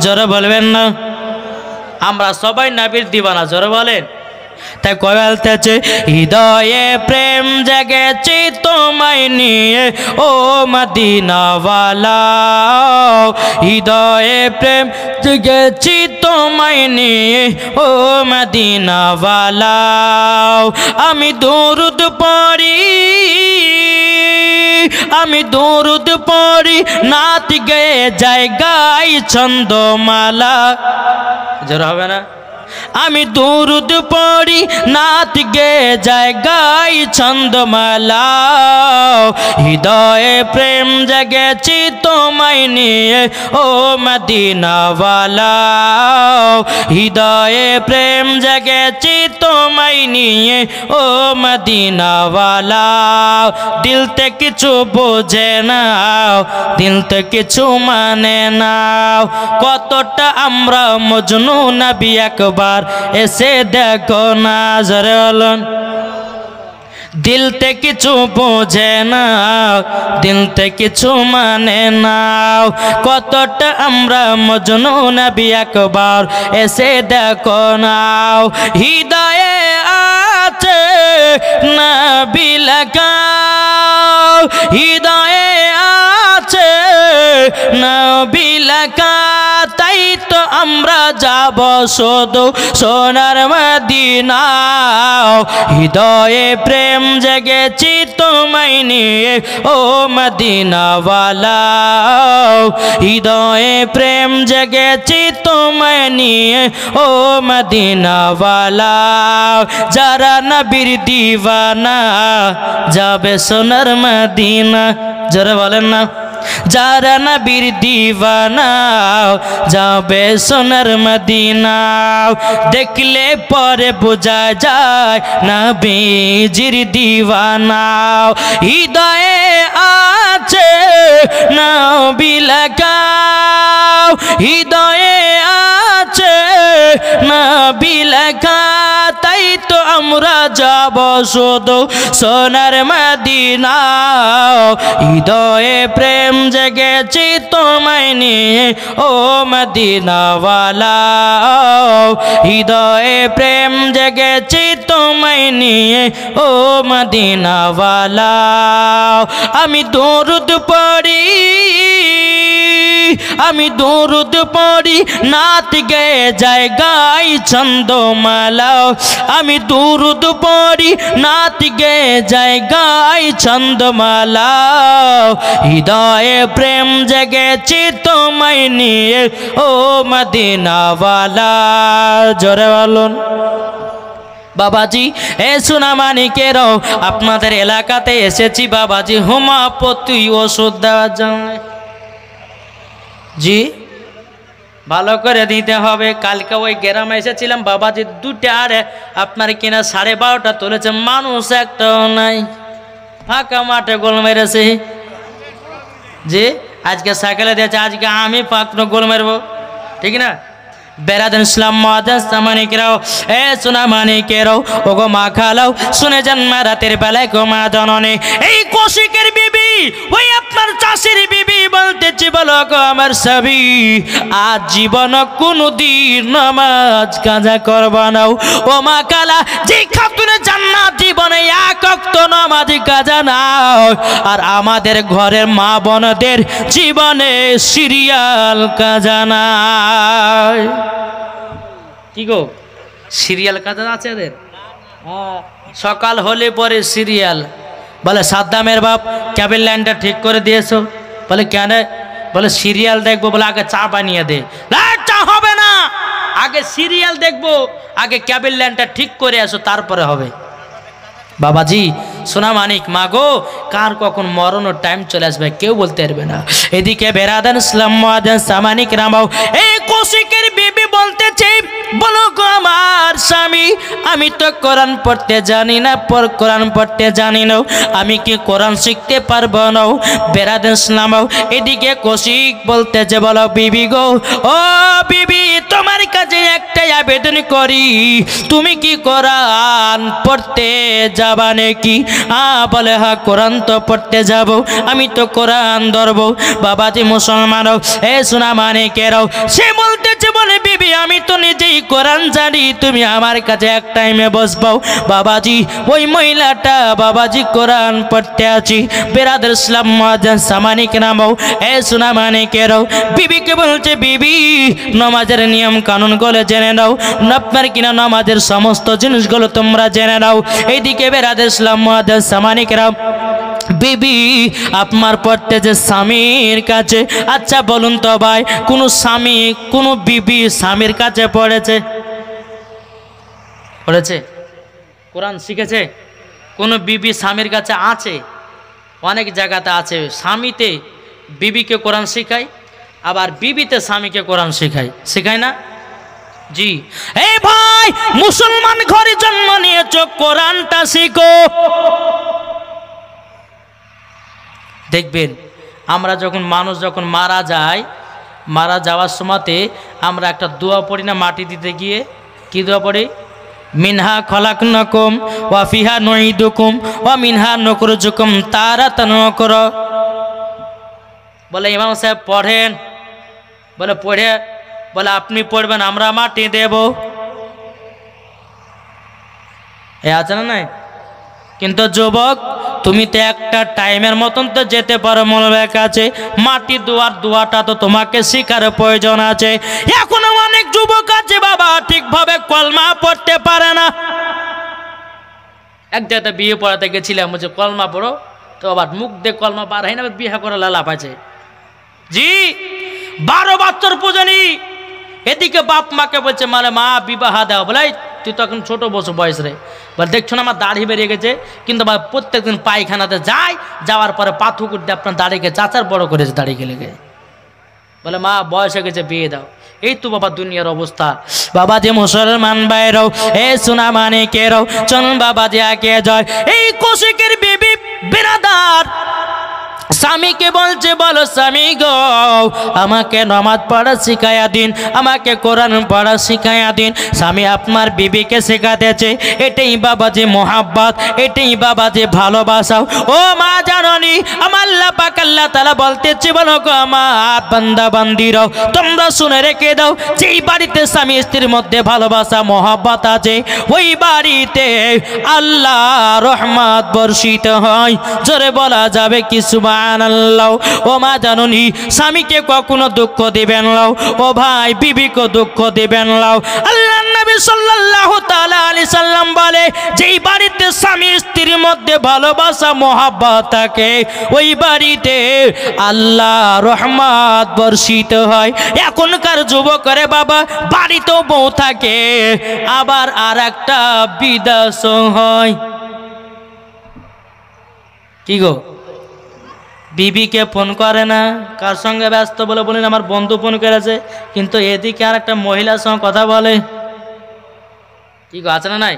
জোরে বলবেন না? আমরা সবাই নবীর দিওয়ানা, জোরে বলেন। তাই বলতেছে হৃদয়ে প্রেম জেগেছি তোমায় নিয়ে ও মদিনাওয়ালা। হৃদয়ে প্রেম জেগেছি তোমায় নিয়ে ও মদিনাওয়ালা। আমি দরুদ পড়ি, আমি দরুদ পড়ি, নাত গেয়ে যায় গাই ছন্দমালা। জোর হবে না? আমি দরুদ পড়ি, নাত গে যায় গাই ছন্দমালা। হৃদয়ে প্রেম জেগেছি তোমায় নিয়ে ও মদিনাওয়ালা। হৃদয়ে প্রেম জেগেছি তোমায় নিয়ে ও মদিনাওয়ালা। দিলতে কিছু বোঝে না, দিলতে কিছু মানে না, কতটা আমরা মজনু নবী একবার এসে দেখো না। জোরে বলুন। দিলতে কিছু বোঝে না, দিলতে কিছু মানে না, কতটা আমরা মজনু নবী একবার এসে দেখো না। হৃদয়ে আছে নবী লেখা, হৃদয়ে আছে নবী লেখা, তাই তো আমরা যাব শুধু সোনার মদিনা। হৃদয়ে প্রেম জেগেছি তোমায় নিয়ে ও মদিনাওয়ালা। হৃদয়ে প্রেম জেগেছি তোমায় নিয়ে ও মদিনাওয়ালা। যারা নবীর দিওয়ানা যাবে সোনার মদিনা। যারা বলেন না? যারা নবীর দিওয়ানা যাবে সোনার মদিনা। দেখলে পরে বোঝা যায় নবীজির দিওয়ানা। হৃদয়ে আছে নবী লেখা, হৃদয়ে আছে নবী লেখা, তাই তো আমরা যাব শুধু সোনার মদিনা। হৃদয়ে প্রেম জেগেছি তোমায় নিয়ে ও মদিনাওয়ালা। হৃদয়ে প্রেম জেগেছি তোমায় নিয়ে ও মদিনাওয়ালা। আমি দরুদ পড়ি, আমি দরুদ পড়ি, নাত গেয়ে যায় গাই ছন্দমালা। আমি দরুদ পড়ি, নাত গেয়ে যায় গাই ছন্দমালা। হৃদয়ে প্রেম জেগেছি তোমায় নিয়ে ও মদিনাওয়ালা। জোরে বলুন। বাবাজি এ সোনামানিকেরও আপনাদের এলাকাতে এসেছি বাবাজি হোমিওপ্যাথি ওষুধ দেওয়ার জন্য। জি ভালো করে দিতে হবে। কালকে ওই গ্রামে এসেছিলাম বাবাজি, দুটো আর আপনার কিনা 12:30 তুলেছে, মানুষ একটাও নাই, ফাঁকা মাঠে গোল মেরেছে। জি আজকে সাইকেলে দিয়েছে, আজকে আমি পাকনো গোল মেরবো, ঠিক না? বেরাদান ইসলাম মানিকেরাও এ সোনা মানিকেরাও ওগো মা খালাও শুনে যান মা রাতের বেলায় গো মা জননী। এই কৌশিকের বিবি ওই আপনার চাষির বিবি বলতেছি, বলো গো আমার স্বামী আজ জীবন কোনদিন নামাজ কাজা করবা না। ও মা খালা যে খাতুনে জান্নাত জীবনে এক ওয়াক্ত নামাজ কাজা নাও, আর আমাদের ঘরের মা বোনদের জীবনে সিরিয়াল কাজা নাই। কি গো সিরিয়াল কাজা আছে এদের? সকাল হলে পরে সিরিয়াল, বলে সাদ্দামের বাপ কেবল লাইনটা ঠিক করে দিয়েছো। বলে কেন? বলে সিরিয়াল দেখবো। বলে আগে চা বানিয়ে দে। চা হবে না, আগে সিরিয়াল দেখবো, আগে কেবল লাইনটা ঠিক করে আসো, তারপরে হবে। বাবাজি সোনা মানিক, মাগো কার কখন মরণের টাইম চলে আসবে কেউ বলতে পারবে না। এদিকে বেরাদান ইসলাম মুআজ্জিন সামানিক রামাও, এই কৌশিকের বিবি বলতেছে, বলো গো আমার স্বামী, আমি তো কোরআন পড়তে জানি না, কোরআন পড়তে জানি না, আমি কি কোরআন শিখতে পারবো না? বেরাদান ইসলামাও, এদিকে কৌশিক বলতেছে, বলো বিবি গো, ও বিবি তোমার কাছে একটাই আবেদন করি, তুমি কি কোরআন পড়তে যাবা নাকি? বলে হ্যাঁ কোরআন তো পড়তে যাব, আমি তো কোরআন ধরবো। বাবাজি মুসলমান এ সোনা মানিকেরাও, সে বলতেছে, বলে বিবি আমি তো নিজেই কোরআন জানি, তুমি আমার কাছে এক টাইমে বসবাও। বাবাজি ওই মহিলাটা বাবাজি কোরআন পড়তে আছি। বেরাদার ইসলাম মুআজ্জিন সামানিক নামাও, এ সোনা মানিকেরাও, বিবিকে বলছে, বিবি নামাজের নিয়ম কানুন গুলো জেনে নাও, আপনার কিনা নামাজের সমস্ত জিনিসগুলো তোমরা জেনে নাও। এইদিকে বেরাদার ইসলাম মুআজ্জিন সামানিকেরা, বিবি আপনার পড়তে যে স্বামীর কাছে, আচ্ছা বলুন তো ভাই, কোন স্বামী কোন বিবি স্বামীর কাছে পড়েছে? কোরআন শিখেছে? কোন বিবি স্বামীর কাছে আছে? অনেক জায়গাতে আছে, স্বামীতে বিবিকে কোরআন শেখায়, আবার বিবিতে স্বামীকে কোরআন শেখায় না? জি এই ভাই, মুসলমান ঘরে জন্ম নিয়েছ, কোরআনটা শিখো। দেখবেন আমরা যখন মানুষ যখন মারা যায়, মারা যাওয়ার সময়তে আমরা একটা দোয়া পড়ি না মাটি দিতে গিয়ে? কি দোয়া পড়ি? মিনহা খলাকনাকুম ওয়া ফিহা নুঈদুকুম ওয়া মিনহা নুখরিজুকুম তারাতান উখরা। বলে ইমাম সাহেব পড়েন। বলে পড়ে, বলে আপনি পড়বেন, আমরা মাটি দেব। এ আছে না নাই? কিন্তু যুবক তুমি তো একটা টাইমের মতন তো যেতে পারো মৌলভীর কাছে, মাটি দেওয়ার দোয়াটা তো তোমাকে শিখার প্রয়োজন আছে। এখনো অনেক যুবক আছে বাবা ঠিকভাবে কলমা পড়তে পারে না। এক জায়গাতে বিয়ে পড়াতে গেছিলাম, বলছে কলমা পড়ো, তো আবার মুখ দিয়ে কলমা পার হয় না, বিয়ে করে লালাপ আছে। জি 12 বছর পূজনী, এদিকে বাপ মাকে বলছে মানে মা বিবাহ দাও। বলে তুই তো এখন ছোট বয়স রে, বলে দেখছো না আমার দাড়ি বেরিয়ে গেছে, কিন্তু প্রত্যেকদিন পায়খানাতে যায়, যাওয়ার পরে পাথু করতে আপনার দাড়িকে চাচার বড় করেছে দাড়িকে লেগে। বলে মা বয়স হয়ে গেছে, বিয়ে দাও। এই তো বাবা দুনিয়ার অবস্থা। বাবা যে মুসলমান ভাইরাও, এ সোনা মানিকেরাও, চলুন বাবা যে আগে যায়। এই কৌশিকের বিবি বিরাদার স্বামীকে বলছে, বলো স্বামী গো, আমাকে নামাজ পড়া শিখাইয়া দিন, আমাকে কোরআন পড়া শিখাইয়া দিন। স্বামী আপনার বিবিকে শেখাতেছে, এটাই বাবা যে মোহাব্বত, এটাই বাবা যে ভালোবাসাও। ও মা জাননি, আমার আল্লাহ পাক আল্লাহ তাআলা বলতেছে, বলো গো আমার বান্দা বান্দিরাও, তোমরা শুনে রেখে দাও, যেই বাড়িতে স্বামী স্ত্রীর মধ্যে ভালোবাসা মোহাব্বত আছে, ওই বাড়িতে আল্লাহ রহমত বর্ষিত হয়। জোরে বলা যাবে কি সুবহানাল্লাহ। ও মা জানুনি, স্বামীকে কখনো দুঃখ দিবেন নাও, ও ভাই বিবিকে দুঃখ দিবেন নাও। আল্লাহ নবী সাল্লাল্লাহু তাআলা আলাইহি সাল্লাম বলে, যেই বাড়িতে স্বামী স্ত্রীর মধ্যে ভালোবাসা মোহাব্বত থাকে, ওই বাড়িতে আল্লাহ রহমত বর্ষিত হয়। এখনকার যুবকরে বাবা বাড়িতেও বউ থাকে, আবার আর একটা বিদেশ হয়। কি গো, বিবিকে ফোন করে না, কার সঙ্গে ব্যস্ত বলে বলেন আমার বন্ধু ফোন করেছে, কিন্তু এদিকে আর একটা মহিলার সঙ্গে কথা বলে। কি গো, আছে না নাই?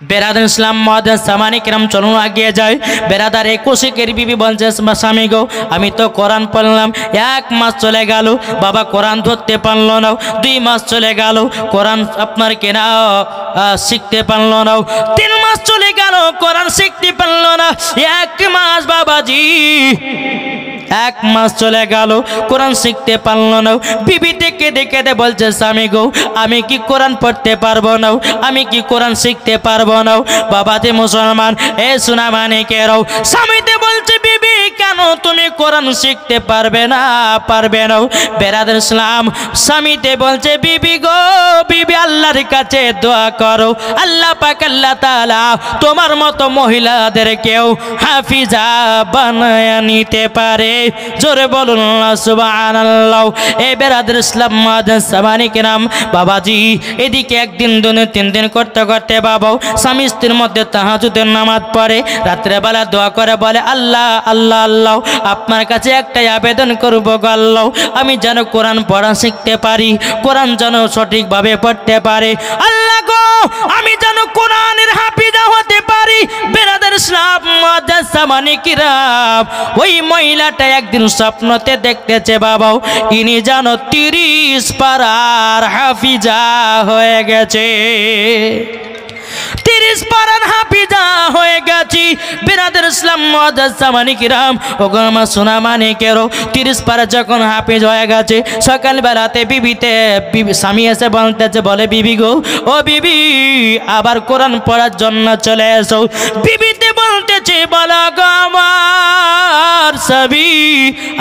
বেরাদার ইসলাম মুআজ্জিন সামানিক রাম, চলুন আগিয়ে যায়। বেরাদার কৌশিকের বিবি বলছে, স্বামী গো আমি তো কোরআন পড়লাম, 1 মাস চলে গেল বাবা কোরআন ধরতে পারলো না, 2 মাস চলে গেল কোরআন আপনার কেনা শিখতে পারলো না, 3 মাস চলে গেল কোরআন শিখতে পারলো না, 1 মাস বাবাজি 1 মাস চলে গেল, কোরআন শিখতে পারলো না। বিবি থেকে দেখে বলছে স্বামী গো, আমি কি কোরআন পড়তে পারবো না, আমি কি কোরআন শিখতে পারবো না। বাবাতে মুসলমান, এ সোনা মানিকেরাও, স্বামীতে বলছে বিবি কেন তুমি কোরআন শিখতে পারবে না, পারবে না। বেরাদার ইসলাম, স্বামীতে বলছে বিবি গো, বিবি আল্লাহর কাছে দোয়া করো, আল্লাহ পাক আল্লাহ তাআলা তোমার মতো মহিলাদেরকেও হাফিজা বানায় নিতে পারে। জোরে বলুন সুবহানাল্লাহ। এ বেরাদার ইসলাম সামানি কিরাম, বাবাজি এদিকে 1 দিন 2 দিন 3 দিন করতে করতে বাবাও স্বামী স্ত্রীর মধ্যে তাহাজ্জুদের নামাজ পড়ে, রাত্রেবেলা দোয়া করে বলে আল্লাহ আল্লাহ আল্লাহ আপনার কাছে একটাই আবেদন করবো গো আল্লাহ, আমি যেন কোরআন পড়া শিখতে পারি, কোরআন যেন সঠিকভাবে পড়তে পারে। আল্লাহ গো, আমি যেন কোরআনের হাফিজা হতে পারি। বেরাদার ইসলাম সামানি কিরাম, ওই মহিলাটা একদিন স্বপ্নতে দেখতেছে বাবাও ইনি যেন 30 পারার হাফিজা হয়ে গেছে, 30 পারার হাফিজা হয়ে গেছি। বেরাদার ইসলাম সামানি কিরাম, ওগো আমার সোনা মানিকেরও 30 পারা যখন হাফিজ হয়ে গেছে, সকালবেলাতে বিবি স্বামী এসে বলতেছে, বলে বিবি গো, ও বিবি আবার কোরআন পড়ার জন্য চলে এসো। বিবিতে বলতেছে, বলো গো আমার স্বামী,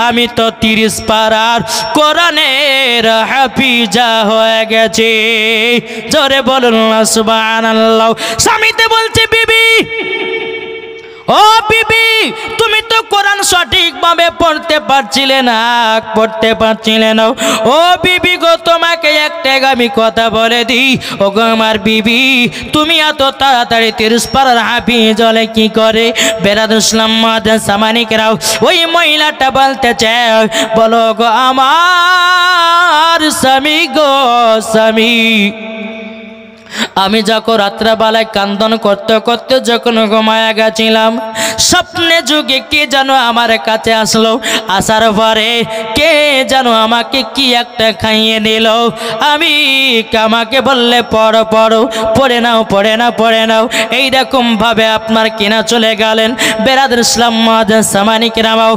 আমি তো 30 পারার কোরআনের হাফিজা হয়ে গেছে। জোরে বলুন সুবহানাল্লাহ। স্বামীতে বলছে বিবি, ও বিবি তুমি তো কোরআন সঠিকভাবে পড়তে পারছিলে না, পড়তে পারছিলে না। ও বিবি গো, তোমাকে একটা আমি কথা বলে দিই, ও গো আমার বিবি, তুমি এত তাড়াতাড়ি 30 পারার হাফিজ হলে কি করে? বেরাদার ইসলাম সামানিকেরাও, ওই মহিলাটা বলতেছে, বলো গো আমার স্বামী গো স্বামী, আমি যখন রাত্রেবেলায় কান্দন করতে করতে যখন ঘুমায়া গেছিলাম, স্বপ্নে যুগে কে যেন আমার কাছে আসলো, আসার পরে কে যেন আমাকে কি একটা খাইয়ে দিল। আমাকে বললে পড়ো পড়ো, পড়ে নাও পড়ে নাও পড়ে নাও, এইরকম ভাবে আপনার কিনা চলে গেলেন। বেরাদার ইসলাম সামানি কিরামাও,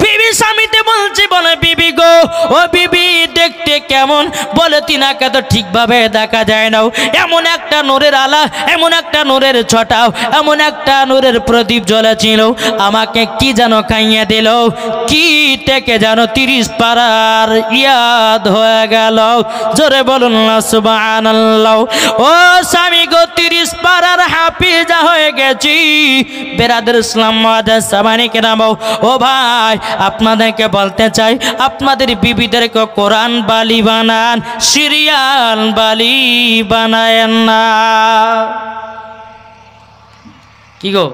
বিবি স্বামীতে বলছি, বলে বিবি গো, ও বিবি দেখতে কেমন? বলে তিনাকে তো ঠিকভাবে দেখা যায় না, এমন একটা নূরের আলা, এমন একটা নূরের ছটাও, এমন একটা নূরের প্রদীপ জ্বলেছিল, আমাকে কি যেন খাইয়ে দিল, কি থেকে যেন 30 পারার ইয়াদ হয়ে গেল। জোরে বলুন না সুবহানাল্লাহ। ও স্বামী গো, 30 পারার হাফিজা হয়ে গেছি। বেরাদার ইসলাম সামানি কেরামও, ও ভাই আপনাদেরকে বলতে চাই, আপনাদের বিবিদেরকে কোরআন বালি বানান, সিরিয়াল বালি বানায়েন না। কি গো,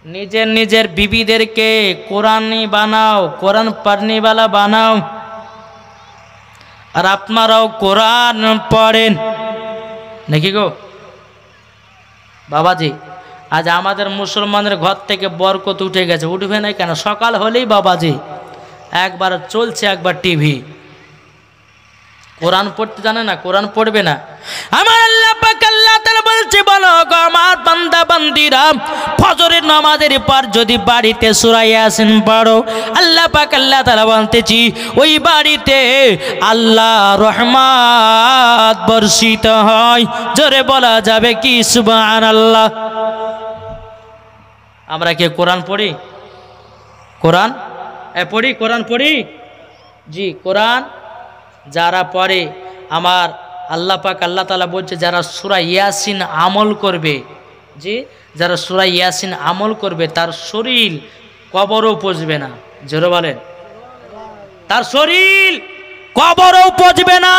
নিজের নিজের বিবিদেরকে কোরআনি বানাও, কোরআন পড়নিওয়ালা বানাও, আর আপনারাও কোরআন পড়েন নাকি গো? বাবাজি, আজ আমাদের মুসলমানের ঘর থেকে বরকত উঠে গেছে, উঠবে না কেন? সকাল হলেই বাবাজি একবার চলছে, একবার টিভি। কোরআন পড়তে জানে না, কোরআন পড়বে না। আমার আল্লাহ পাক আল্লাহ তাআলা বলছে, বলো গো আমার বান্দা বান্দিরা, ফজরের নামাজের পর যদি বাড়িতে সূরা ইয়াসিন পড়ো, আল্লাহ পাক আল্লাহ তাআলা বলতেছি ওই বাড়িতে আল্লাহ রহমত বর্ষিত হয়। জোরে বলা যাবে কি সুবহানাল্লাহ? আমরা কি কোরআন পড়ি? কোরআন পড়ি, কোরআন পড়ি জি। কোরআন যারা পড়ে, আমার আল্লাহ পাক আল্লাহ তাআলা বলছে, যারা সূরা ইয়াসিন আমল করবে, জি, যারা সূরা ইয়াসিন আমল করবে, তার শরীর কবরও পচবে না। জোরে বলেন, তার শরীর কবরও পচবে না।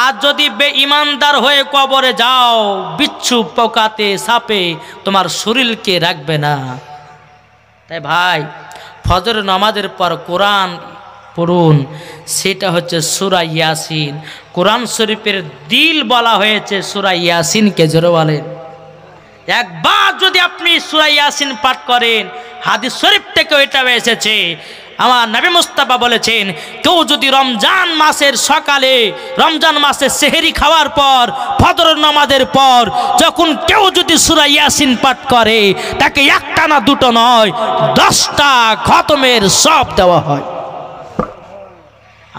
আর যদি বেঈমানদার হয়ে কবরে যাও, বিচ্ছু পোকাতে সাপে তোমার শরীরকে রাখবে না। তাই ভাই, ফজর নামাজের পর কোরআন পড়ুন, সেটা হচ্ছে সূরা ইয়াসিন। কোরআন শরীফের দিল বলা হয়েছে সূরা ইয়াসিনকে। জোরে বলেন, একবার যদি আপনি সূরা ইয়াসিন পাঠ করেন, হাদিস শরীফ থেকে এটা এসেছে, আমার নবী মুস্তাফা বলেছেন, কেউ যদি রমজান মাসের সকালে, রমজান মাসের সেহরি খাওয়ার পর, ফজর নামাজের পর যখন কেউ যদি সূরা ইয়াসিন পাঠ করে, তাকে একটা না দুটো নয় 10টা খতমের সওয়াব দেওয়া হয়।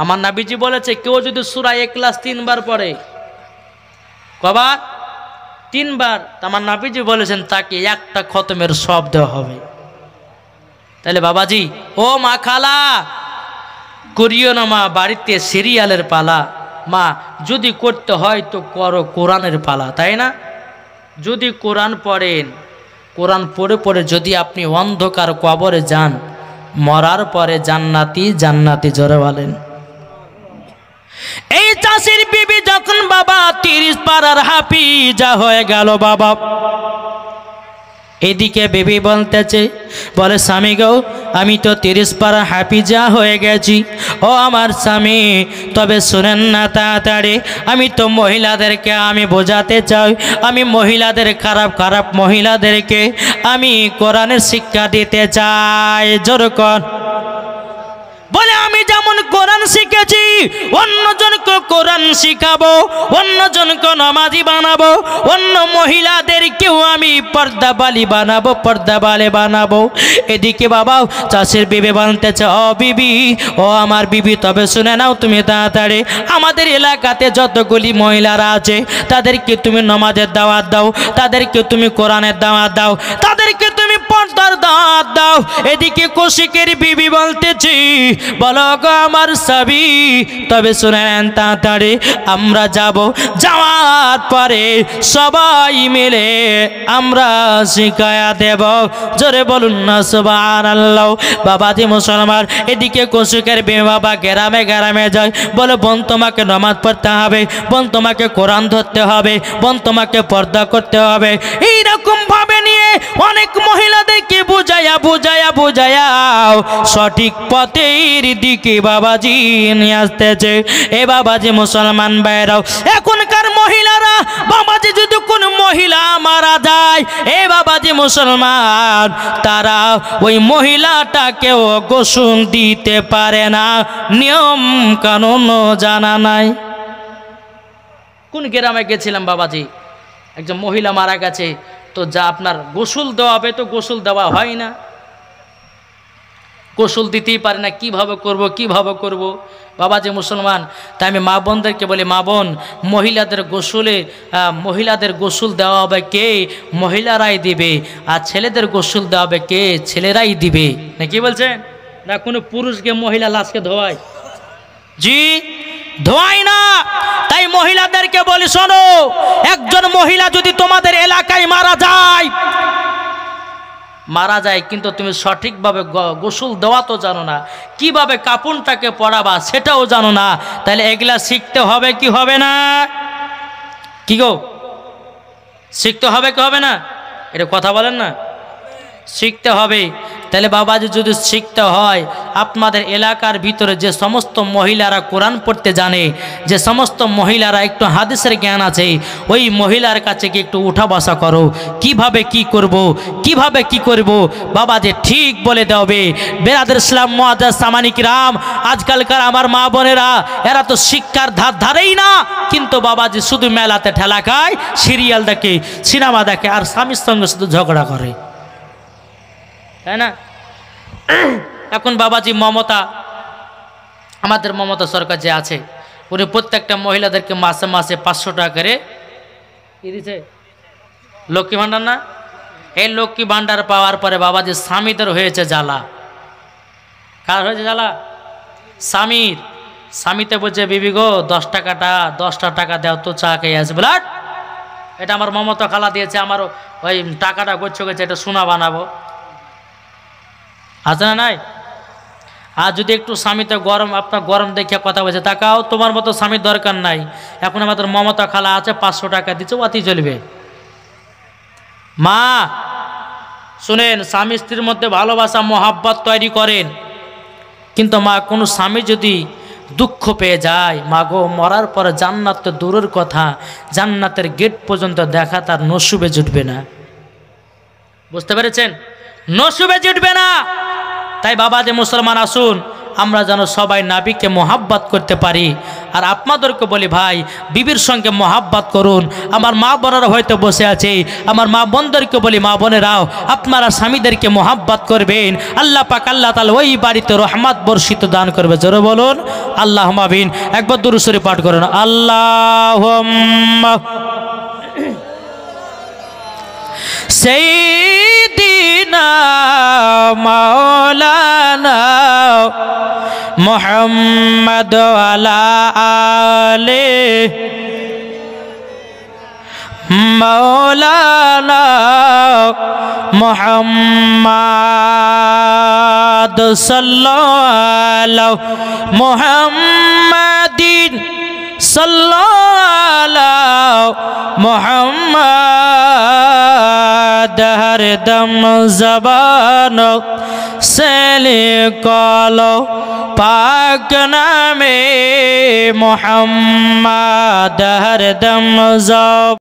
আমার নবীজি বলেছে, কেউ যদি সূরা ইখলাস 3 বার পড়ে, কবার? 3 বার। আমার নবীজি বলেছেন তাকে একটা খতমের সওয়াব দেওয়া হবে। তাহলে বাবাজি, ও মা খালা, করিও না মা বাড়িতে সিরিয়ালের পালা। মা যদি করতে হয় তো করো কোরআনের পালা, তাই না? যদি কোরআন পড়েন, কোরআন পড়ে পড়ে যদি আপনি অন্ধকার কবরে যান, মরার পরে জান্নাতি জান্নাতি জোরে বলেন। এই চাষির বিবি যখন বাবা 30 পারার হাফিজা হয়ে গেল বাবা, এদিকে বেবি বলতেছে, বলে স্বামী গো, আমি তো 30 পারা হাফিজা হয়ে গেছি। ও আমার স্বামী, তবে শুনেন না তাড়াতাড়ি, আমি তো মহিলাদেরকে আমি বোঝাতে চাই, আমি মহিলাদের খারাপ খারাপ মহিলাদেরকে আমি কোরআনের শিক্ষা দিতে চাই। জোর কর। বলে আমি যেমন কোরআন শিখেছি, অন্যজনকে কোরআন শিখাবো, অন্যজনকে নামাজি বানাবো, অন্য মহিলাদেরকেও আমি পর্দাবালি বানাবো, পর্দাবালে বানাবো। এদিকে বাবা চাষের বিবি বানতেছে, ও বিবি, ও আমার বিবি, তবে শুনে নাও তুমি তাড়াতাড়ি, আমাদের এলাকাতে যতগুলি মহিলারা আছে তাদেরকে তুমি নামাজের দাওয়াত দাও, তাদেরকে তুমি কোরআনের দাওয়াত দাও, তাদেরকে তুমি পর্দার দাওয়াত দাও। এদিকে কৌশিকের বিবি বলতেছি, বলো গো আমার স্বামী, তবে শুনেন তাড়াতাড়ি, আমরা যাব, যাওয়ার পরে সবাই মিলে আমরা শিখায়া দেব। জোরে বলুন না সুবহানাল্লাহ। বাবাজি মুসলমান, এদিকে কৌশিকের বিবি বাবা গ্রামে গ্রামে যায়, বলে বোন তোমাকে নামাজ পড়তে হবে, বোন তোমাকে কোরআন ধরতে হবে, বোন তোমাকে পর্দা করতে হবে। এইরকম ভাবে নিয়ে অনেক মহিলাদেরকে বুঝায়া বুঝায়া বুঝায়া সঠিক পথের দিকে বাবাজি নিয়ে আসতেছে। এ বাবাজি মুসলমান ভাইরাও, এখনকার মহিলারা বাবাজি যদি কোন মহিলা মারা যায়, এ বাবাজি মুসলমান, তারা ওই মহিলাটাকেও গোসল দিতে পারে না, নিয়ম কানুন জানা নাই। কোন গ্রামে গেছিলাম বাবাজি, একজন মহিলা মারা গেছে, তো যা আপনার গোসল দেওয়া হবে, তো গোসল দেওয়া হয় না, গোসল দিতেই পারে না, কিভাবে করব কিভাবে করব বাবাজি মুসলমান। তাই আমি মা বোনদেরকে বলি, মা বোন, মহিলাদের গোসল দেওয়া হবে কে? মহিলারাই দিবে। আর ছেলেদের গোসল দেওয়া হবে কে? ছেলেরাই দিবে। না কি বলছেন? না কোনো পুরুষকে মহিলা লাশকে ধোয়ায়? জি, ধোয়াই না। তাই মহিলাদেরকে বলি, শোনো, একজন মহিলা যদি তোমাদের এলাকায় মারা যায়, কিন্তু তুমি সঠিকভাবে গোসল দেওয়া তো জানো না, কিভাবে কাপড়টাকে পরাবা সেটাও জানো না, তাহলে এগুলা শিখতে হবে কি হবে না? কি গো, শিখতে হবে কি হবে না? এটা কথা বলেন না, শিখতে হবে। তাহলে বাবাজি যদি শিখতে হয়, আপনাদের এলাকার ভিতরে যে সমস্ত মহিলারা কোরআন পড়তে জানে, যে সমস্ত মহিলারা একটু হাদিসের জ্ঞান আছে, ওই মহিলার কাছে কি একটু উঠা বসা করো, কিভাবে কি করব, কিভাবে কি করব বাবাজি ঠিক বলে দেবে। বেরাদের ইসলাম মুআজ্জাজ সামানিক রাম, আজকালকার আমার মা বোনেরা, এরা তো শিক্ষার ধারেই না, কিন্তু বাবাজি শুধু মেলাতে ঠেলা খায়, সিরিয়াল দেখে, সিনেমা দেখে, আর স্বামীর সঙ্গে শুধু ঝগড়া করে, তাই না? এখন বাবাজি মমতা, আমাদের মমতা সরকার যে আছে, উনি প্রত্যেকটা মহিলাদেরকে মাসে মাসে 500 টাকা করে দিয়েছে লক্ষ্মী ভাণ্ডার। না, এই লক্ষ্মী ভাণ্ডার পাওয়ার পরে বাবাজি স্বামীদের হয়েছে জ্বালা। কার হয়েছে জ্বালা? স্বামীর। স্বামীতে বলছে, বিবি গো 10টা টাকা দাও তো চা খেয়ে আসবে। এটা আমার মমতা খালা দিয়েছে, আমার ওই টাকাটা গচ্ছ গেছে, এটা সোনা বানাবো। আছে না নাই? আর যদি একটু স্বামীতে গরম, আপনার গরম দেখে কথা বলছে, তাকাও, তোমার মতো স্বামীর দরকার নাই, এখন আমাদের মমতা খালা আছে, 500 টাকা দিচ্ছে, অতি চলবে। মা শুনেন, স্বামী স্ত্রীর মধ্যে ভালোবাসা মহাব্বত তৈরি করেন, কিন্তু মা কোনো স্বামী যদি দুঃখ পেয়ে যায়, মা গো, মরার পরে জান্নাত তো দূরের কথা, জান্নাতের গেট পর্যন্ত দেখা তার নসিবে জুটবে না। বুঝতে পেরেছেন? নসিবে জুটবে না। তাই বাবা যে মুসলমান আসুন আমরা যেন সবাই নাবিকে মোহাব্বত করতে পারি। আর আপনাদেরকে বলি ভাই, বিবির সঙ্গে মোহাব্বত করুন। আমার মা বোনেরা হয়তো বসে আছে, আমার মা বোনদেরকে বলি, মা বোনেরাও আপনারা স্বামীদেরকে মোহাব্বত করবেন। আল্লাহ পাক আল্লাহ তাআলা ওই বাড়িতে রহমত বর্ষিত দান করবে। জোরে বলুন আল্লাহুম্মা আমিন। একবার দুরূদ শরীফ পাঠ করুন, আল্লাহুম্মা সাইয়্যিদিনা মাওলানা মুহাম্মদ ওয়ালা আলে মাওলানা মুহাম্মদ সাল্লাল্লাহু মুহাম্মাদিন সাল্লাল্লাহু মুহাম্মদ हर दम ज़बानो से निकालो पाक नामे मुहम्मद हर दम